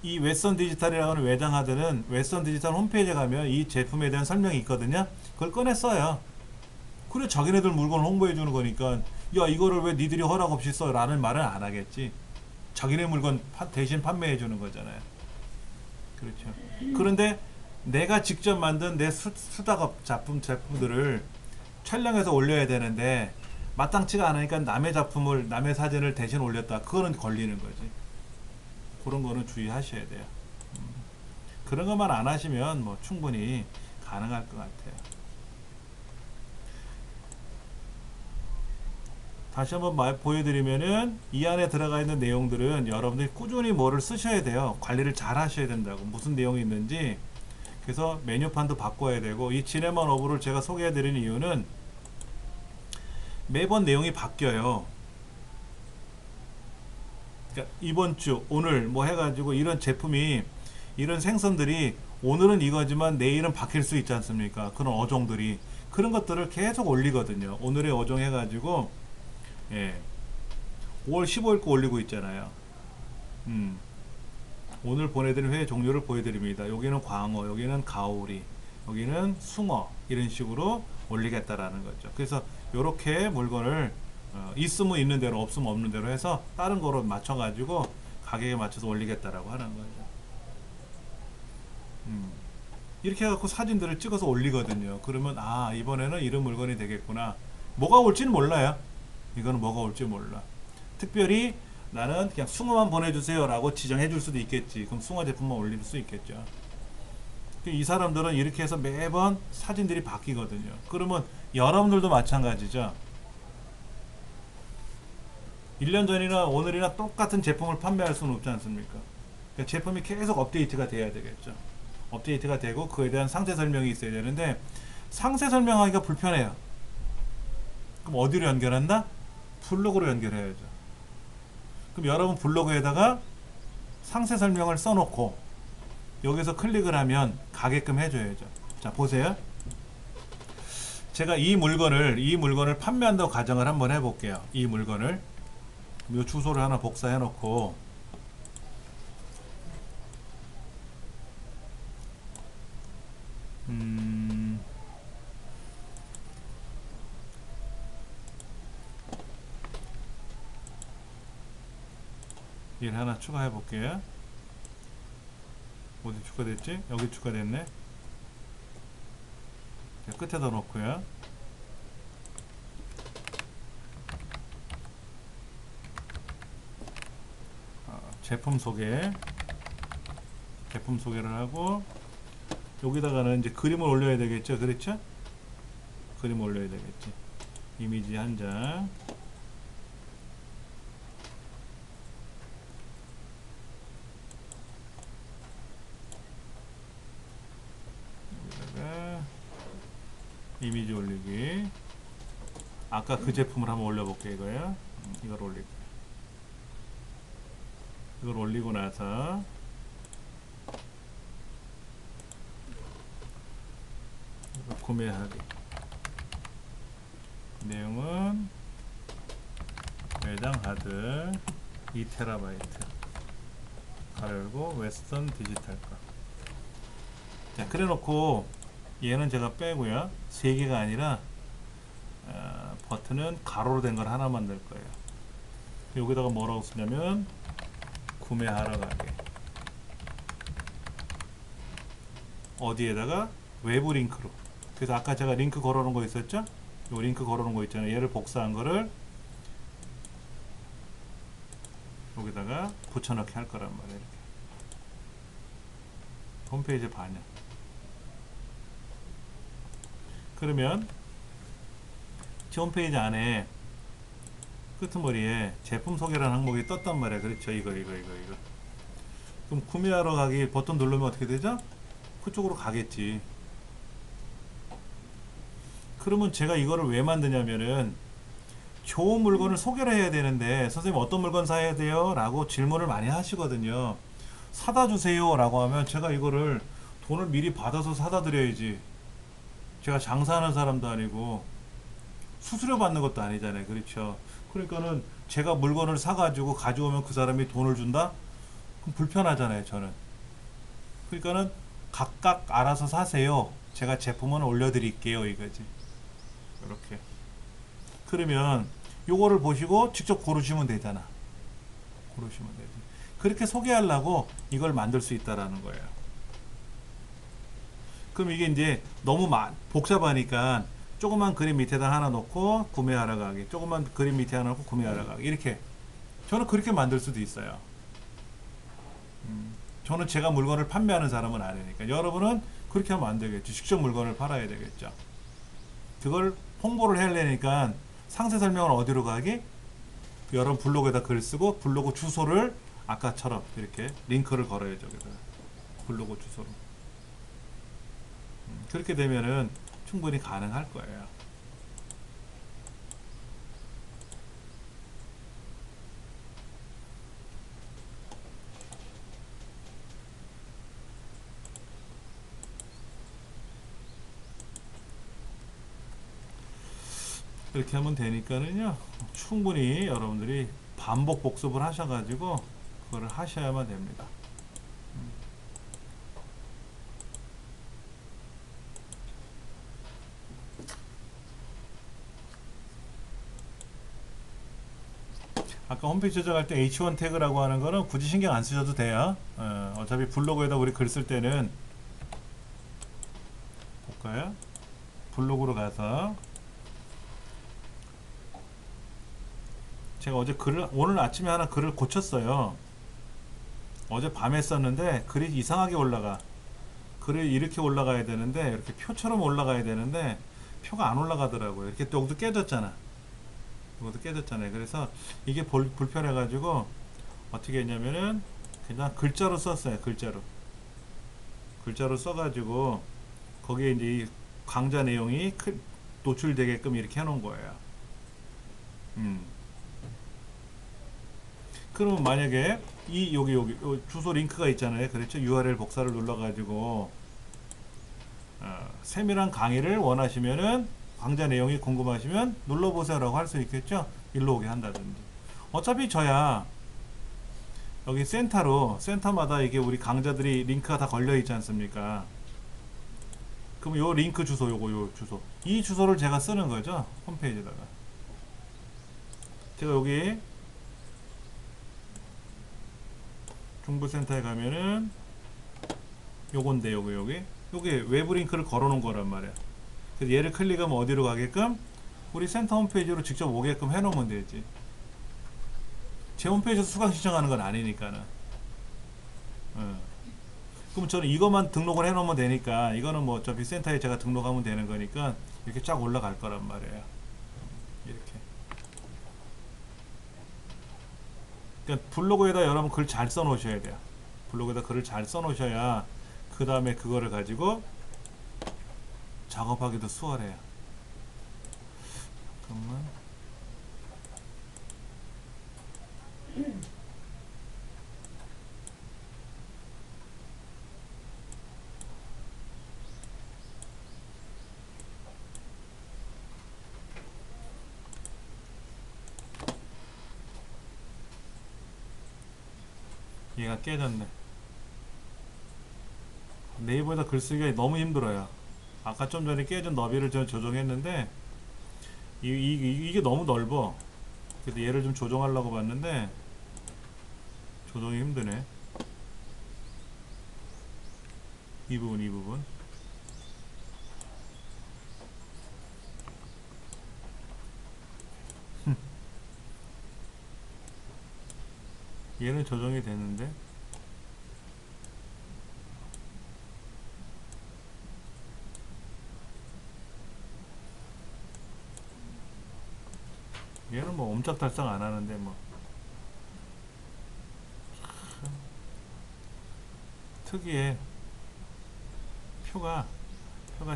이 웨스턴 디지털이라고 하는 외장하드는 웨스턴 디지털 홈페이지에 가면 이 제품에 대한 설명이 있거든요. 그걸 꺼내 써요. 그래 자기네들 물건을 홍보해 주는 거니까, 야 이거를 왜 니들이 허락 없이 써 라는 말은 안 하겠지. 자기네 물건 대신 판매해 주는 거잖아요. 그렇죠. 그런데 내가 직접 만든 내 수작업 제품들을 촬영해서 올려야 되는데 마땅치가 않으니까 남의 작품을, 남의 사진을 대신 올렸다. 그거는 걸리는 거지. 그런 거는 주의하셔야 돼요. 그런 것만 안 하시면 뭐 충분히 가능할 것 같아요. 다시 한번 보여드리면은, 이 안에 들어가 있는 내용들은 여러분들이 꾸준히 뭐를 쓰셔야 돼요. 관리를 잘 하셔야 된다고. 무슨 내용이 있는지. 그래서 메뉴판도 바꿔야 되고, 이 지네만 어브를 제가 소개해 드리는 이유는 매번 내용이 바뀌어요. 그러니까 이번 주, 오늘 뭐 해가지고 이런 제품이, 이런 생선들이 오늘은 이거지만 내일은 바뀔 수 있지 않습니까? 그런 어종들이. 그런 것들을 계속 올리거든요. 오늘의 어종 해가지고 예, 5월 15일 거 올리고 있잖아요. 오늘 보내드린 회 종류를 보여드립니다. 여기는 광어, 여기는 가오리, 여기는 숭어 이런 식으로 올리겠다라는 거죠. 그래서 이렇게 물건을 있으면 있는 대로 없으면 없는 대로 해서 다른 거로 맞춰가지고 가격에 맞춰서 올리겠다라고 하는 거죠. 이렇게 해갖고 사진들을 찍어서 올리거든요. 그러면 아 이번에는 이런 물건이 되겠구나. 뭐가 올지는 몰라요. 이거는 뭐가 올지 몰라. 특별히 나는 그냥 숭어만 보내주세요 라고 지정해 줄 수도 있겠지. 그럼 숭어 제품만 올릴 수 있겠죠. 이 사람들은 이렇게 해서 매번 사진들이 바뀌거든요. 그러면 여러분들도 마찬가지죠. 1년 전이나 오늘이나 똑같은 제품을 판매할 수는 없지 않습니까? 그러니까 제품이 계속 업데이트가 돼야 되겠죠. 업데이트가 되고 그에 대한 상세 설명이 있어야 되는데 상세 설명하기가 불편해요. 그럼 어디로 연결한다? 블로그로 연결해야죠. 그럼 여러분 블로그에다가 상세 설명을 써놓고 여기서 클릭을 하면 가게끔 해줘야죠. 자 보세요. 제가 이 물건을 판매한다고 가정을 한번 해볼게요. 이 물건을 이 주소를 하나 복사해 놓고 일 하나 추가해 볼게요. 어디 추가됐지? 여기 추가됐네. 끝에다 놓고요. 제품 소개를 하고 여기다가는 이제 그림을 올려야 되겠죠. 그렇죠? 그림 올려야 되겠지. 이미지 한 장. 여기다가 이미지 올리기. 아까 그 제품을 한번 올려볼게요. 이거요. 이걸 올릴게요. 이걸 올리고 나서 구매하기. 내용은 외장 하드 2TB 가로 열고 웨스턴 디지털 거. 자, 그래 놓고 얘는 제가 빼고요. 3개가 아니라 버튼은 가로로 된 걸 하나 만들 거예요. 여기다가 뭐라고 쓰냐면 구매하러 가게. 어디에다가 외부 링크로. 그래서 아까 제가 링크 걸어놓은 거 있었죠? 요 링크 걸어놓은 거 있잖아요. 얘를 복사한 거를 여기다가 붙여넣기 할 거란 말이에요. 이렇게. 홈페이지 반영. 그러면 제 홈페이지 안에 끄트머리에 제품 소개라는 항목이 떴단 말이야. 그렇죠? 이거. 그럼 구매하러 가기 버튼 누르면 어떻게 되죠? 그쪽으로 가겠지. 그러면 제가 이거를 왜 만드냐면은 좋은 물건을 소개를 해야 되는데 선생님 어떤 물건 사야 돼요? 라고 질문을 많이 하시거든요. 사다 주세요 라고 하면 제가 이거를 돈을 미리 받아서 사다 드려야지. 제가 장사하는 사람도 아니고 수수료 받는 것도 아니잖아요. 그렇죠? 그러니까는 제가 물건을 사가지고 가져오면 그 사람이 돈을 준다? 그럼 불편하잖아요. 저는. 그러니까는 각각 알아서 사세요. 제가 제품은 올려드릴게요. 이거지. 이렇게. 그러면 요거를 보시고 직접 고르시면 되잖아. 고르시면 되지. 그렇게 소개하려고 이걸 만들 수 있다라는 거예요. 그럼 이게 이제 너무 복잡하니까 조그만 그림 밑에다 하나 놓고 구매하러 가기. 조그만 그림 밑에 하나 놓고 구매하러 가기. 이렇게. 저는 그렇게 만들 수도 있어요. 저는 제가 물건을 판매하는 사람은 아니니까. 여러분은 그렇게 하면 안 되겠죠. 직접 물건을 팔아야 되겠죠. 그걸 홍보를 하려니까 상세 설명을 어디로 가기? 여러분 블로그에다 글 쓰고 블로그 주소를 아까처럼 이렇게 링크를 걸어야죠. 블로그 주소로. 그렇게 되면은 충분히 가능할 거예요. 이렇게 하면 되니까는요, 충분히 여러분들이 반복 복습을 하셔가지고 그거를 하셔야만 됩니다. 아까 홈페이지 저장할 때 H1 태그라고 하는 거는 굳이 신경 안 쓰셔도 돼요. 어차피 블로그에다 우리 글 쓸 때는 볼까요? 블로그로 가서 제가 어제 오늘 아침에 하나 글을 고쳤어요. 어제 밤에 썼는데 글이 이상하게 올라가. 글이 이렇게 올라가야 되는데 이렇게 표처럼 올라가야 되는데 표가 안 올라가더라고요. 이렇게 또 여기도 깨졌잖아. 이것도 깨졌잖아요. 그래서 이게 불편해 가지고 어떻게 했냐면은 그냥 글자로 썼어요. 글자로 써가지고 거기에 이제 이 강좌 내용이 노출되게끔 이렇게 해놓은 거예요. 그러면 만약에 여기 주소 링크가 있잖아요. 그렇죠? URL 복사를 눌러가지고 세밀한 강의를 원하시면은 강좌 내용이 궁금하시면 눌러보세요라고 할 수 있겠죠? 일로 오게 한다든지. 어차피 저야 여기 센터마다 이게 우리 강좌들이 링크가 다 걸려 있지 않습니까? 그럼 요 링크 주소 요 주소 이 주소를 제가 쓰는 거죠. 홈페이지에다가 제가 여기 중부센터에 가면은 요건데 여기 외부 링크를 걸어 놓은 거란 말이야. 그래서 얘를 클릭하면 어디로 가게끔 우리 센터 홈페이지로 직접 오게끔 해 놓으면 되지. 제 홈페이지에서 수강 신청하는 건 아니니까는. 그럼 저는 이것만 등록을 해 놓으면 되니까 이거는 뭐 어차피 센터에 제가 등록하면 되는 거니까 이렇게 쫙 올라갈 거란 말이에요. 이렇게. 그러니까 블로그에다 여러분 글 잘 써 놓으셔야 돼요. 블로그에다 글을 잘 써 놓으셔야 그 다음에 그거를 가지고 작업하기도 수월해요. 잠깐만. 얘가 깨졌네. 네이버에다 글쓰기가 너무 힘들어요. 아까 좀 전에 깨진 너비를 저 조정했는데 이게 너무 넓어. 그래서 얘를 좀 조정하려고 봤는데 조정이 힘드네. 이 부분 얘는 조정이 되는데 얘는 뭐 옴짝달싹 안 하는데 뭐 특이해. 표가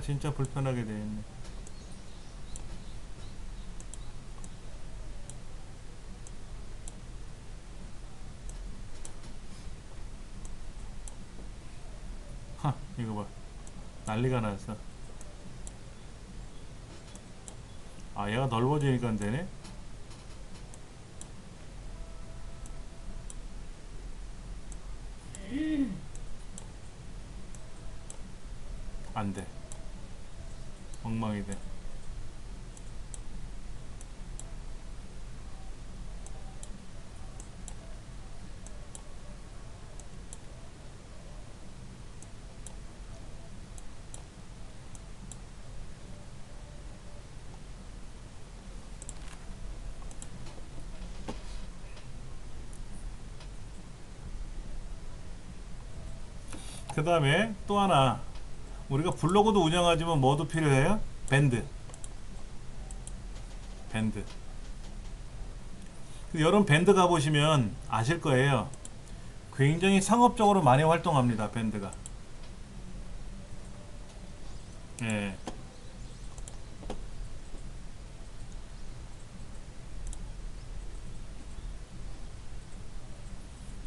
진짜 불편하게 되어 있네. 이거 봐. 난리가 났어. 얘가 넓어지니까 되네. 안 돼. 엉망이 돼. 그 다음에 또 하나, 우리가 블로그도 운영하지만 뭐도 필요해요? 밴드. 여러분 밴드 가보시면 아실 거예요. 굉장히 상업적으로 많이 활동합니다. 밴드가. 예.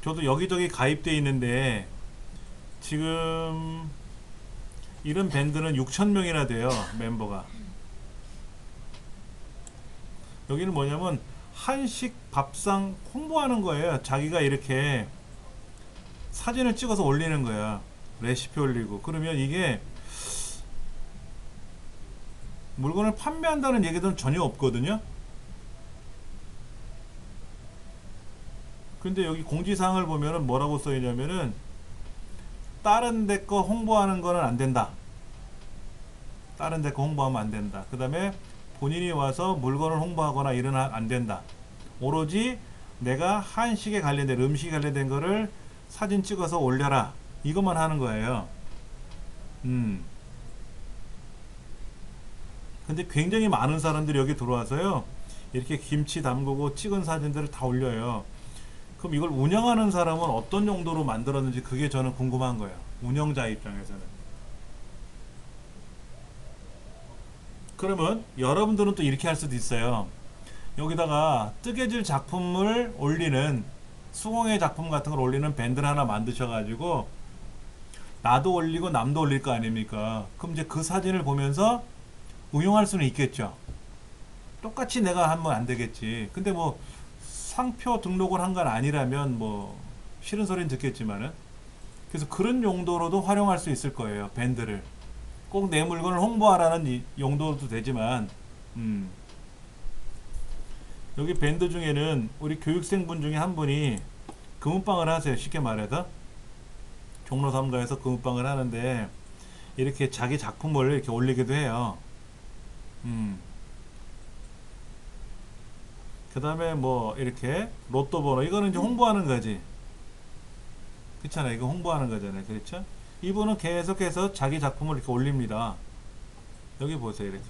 저도 여기저기 가입되어 있는데 지금 이런 밴드는 6,000명이나 돼요. 멤버가. 여기는 뭐냐면 한식 밥상 홍보하는 거예요. 자기가 이렇게 사진을 찍어서 올리는 거야. 레시피 올리고. 그러면 이게 물건을 판매한다는 얘기들은 전혀 없거든요. 근데 여기 공지사항을 보면은 뭐라고 써있냐면은 다른 데 거 홍보하는 거는 안 된다. 다른 데 거 홍보하면 안 된다. 그 다음에 본인이 와서 물건을 홍보하거나 이런 안 된다. 오로지 내가 한식에 관련된 음식에 관련된 거를 사진 찍어서 올려라. 이것만 하는 거예요. 근데 굉장히 많은 사람들이 여기 들어와서요. 이렇게 김치 담그고 찍은 사진들을 다 올려요. 그럼 이걸 운영하는 사람은 어떤 용도로 만들었는지 그게 저는 궁금한 거예요. 운영자 입장에서는. 그러면 여러분들은 또 이렇게 할 수도 있어요. 여기다가 뜨개질 작품을 올리는 수공예 작품 같은 걸 올리는 밴드를 하나 만드셔가지고 나도 올리고 남도 올릴 거 아닙니까? 그럼 이제 그 사진을 보면서 응용할 수는 있겠죠. 똑같이 내가 하면 안 되겠지. 근데 뭐 상표 등록을 한 건 아니라면 뭐 싫은 소리는 듣겠지만은, 그래서 그런 용도로도 활용할 수 있을 거예요. 밴드를 꼭 내 물건을 홍보하라는 용도도 되지만 여기 밴드 중에는 우리 교육생분 중에 한 분이 금은방을 하세요. 쉽게 말해서 종로 3가에서 금은방을 하는데 이렇게 자기 작품을 이렇게 올리기도 해요. 그 다음에 뭐 이렇게 로또 번호, 이거는 이제 홍보하는 거지. 그렇잖아. 이거 홍보하는 거잖아요. 그렇죠? 이분은 계속해서 자기 작품을 이렇게 올립니다. 여기 보세요. 이렇게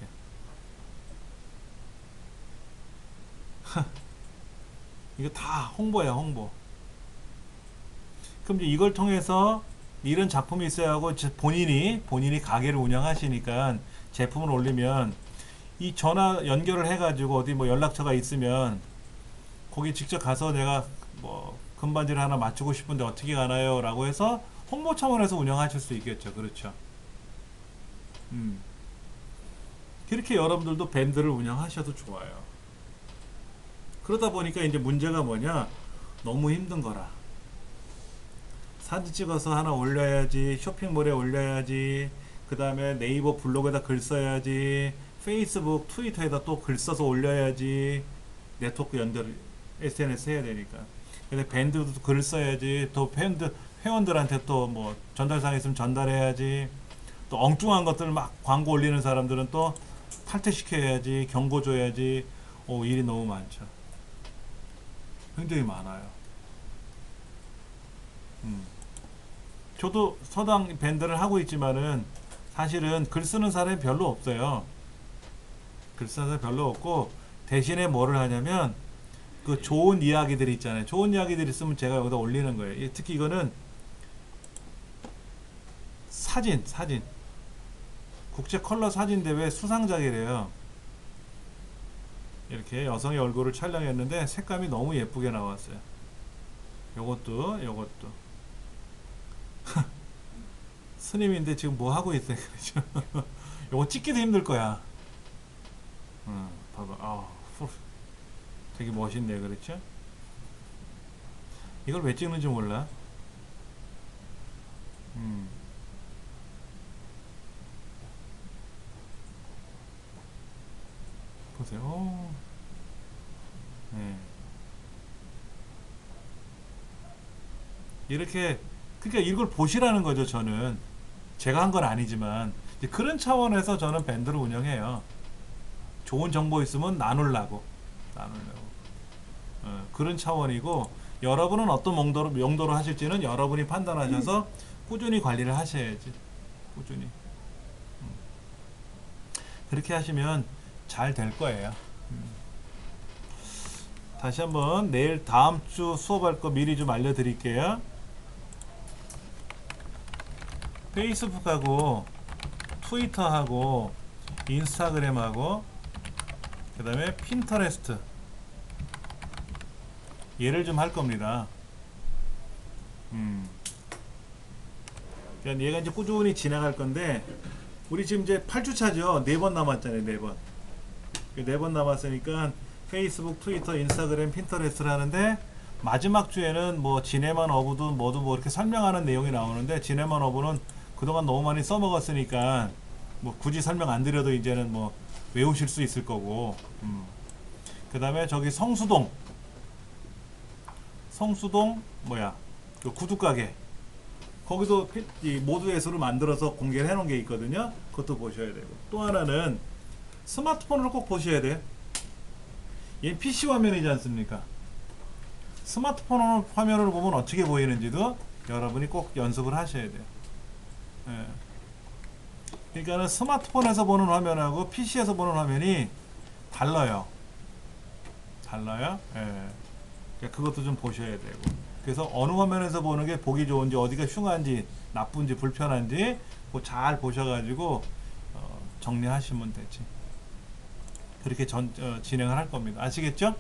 이거 다 홍보야, 홍보. 그럼 이제 이걸 통해서 이런 작품이 있어야 하고, 본인이 가게를 운영하시니까 제품을 올리면 이 전화 연결을 해가지고 어디 뭐 연락처가 있으면 거기 직접 가서 내가 뭐 금반지를 하나 맞추고 싶은데 어떻게 가나요? 라고 해서 홍보 차원에서 운영하실 수 있겠죠. 그렇죠. 그렇게 여러분들도 밴드를 운영하셔도 좋아요. 그러다 보니까 이제 문제가 뭐냐, 너무 힘든 거라. 사진 찍어서 하나 올려야지, 쇼핑몰에 올려야지, 그 다음에 네이버 블로그에다 글 써야지, 페이스북, 트위터에다 또 글 써서 올려야지, 네트워크 연결 SNS 해야 되니까. 근데 밴드도 글 써야지, 또 회원들한테 또 뭐 전달사항 있으면 전달해야지, 또 엉뚱한 것들 막 광고 올리는 사람들은 또 탈퇴시켜야지, 경고 줘야지. 일이 너무 많죠. 굉장히 많아요. 저도 서당 밴드를 하고 있지만은 사실은 글 쓰는 사람이 별로 없어요. 글 쓰는 사람이 별로 없고, 대신에 뭐를 하냐면 그 좋은 이야기들 있잖아요. 좋은 이야기들 있으면 제가 여기다 올리는 거예요. 특히 이거는 사진 국제 컬러 사진 대회 수상작이래요. 이렇게 여성의 얼굴을 촬영했는데 색감이 너무 예쁘게 나왔어요. 요것도 스님인데 지금 뭐 하고 있어요. 그렇죠? 요거 찍기도 힘들 거야. 봐봐. 되게 멋있네. 그렇죠? 이걸 왜 찍는지 몰라. 보세요. 네. 이렇게, 그러니까 이걸 보시라는 거죠. 저는 제가 한 건 아니지만 이제 그런 차원에서 저는 밴드를 운영해요. 좋은 정보 있으면 나누려고 그런 차원이고, 여러분은 어떤 용도로 하실지는 여러분이 판단하셔서 꾸준히 관리를 하셔야지. 꾸준히 그렇게 하시면 잘 될 거예요. 다시 한번 내일 다음 주 수업할 거 미리 좀 알려드릴게요. 페이스북하고 트위터하고 인스타그램하고 그 다음에 핀터레스트, 얘를 좀 할 겁니다. 그러니까 얘가 이제 꾸준히 지나갈 건데, 우리 지금 이제 8주차죠. 4번 남았잖아요. 4번 남았으니까 페이스북, 트위터, 인스타그램, 핀터레스트를 하는데 마지막 주에는 뭐 지네만 어브도 뭐도 뭐 이렇게 설명하는 내용이 나오는데 지네만 어브는 그동안 너무 많이 써먹었으니까 뭐 굳이 설명 안 드려도 이제는 뭐 외우실 수 있을 거고. 그 다음에 저기 성수동 뭐야 그 구두가게 거기도 이 모드에서로 만들어서 공개를 해놓은 게 있거든요. 그것도 보셔야 되고 또 하나는 스마트폰으로 꼭 보셔야 돼요. 얘 PC 화면이지 않습니까? 스마트폰 화면으로 보면 어떻게 보이는지도 여러분이 꼭 연습을 하셔야 돼요. 예. 그러니까는 스마트폰에서 보는 화면하고 PC에서 보는 화면이 달라요. 예. 그러니까 그것도 좀 보셔야 되고. 그래서 어느 화면에서 보는 게 보기 좋은지 어디가 흉한지 나쁜지 불편한지 그거 잘 보셔가지고 정리하시면 되지. 그렇게 진행을 할 겁니다. 아시겠죠?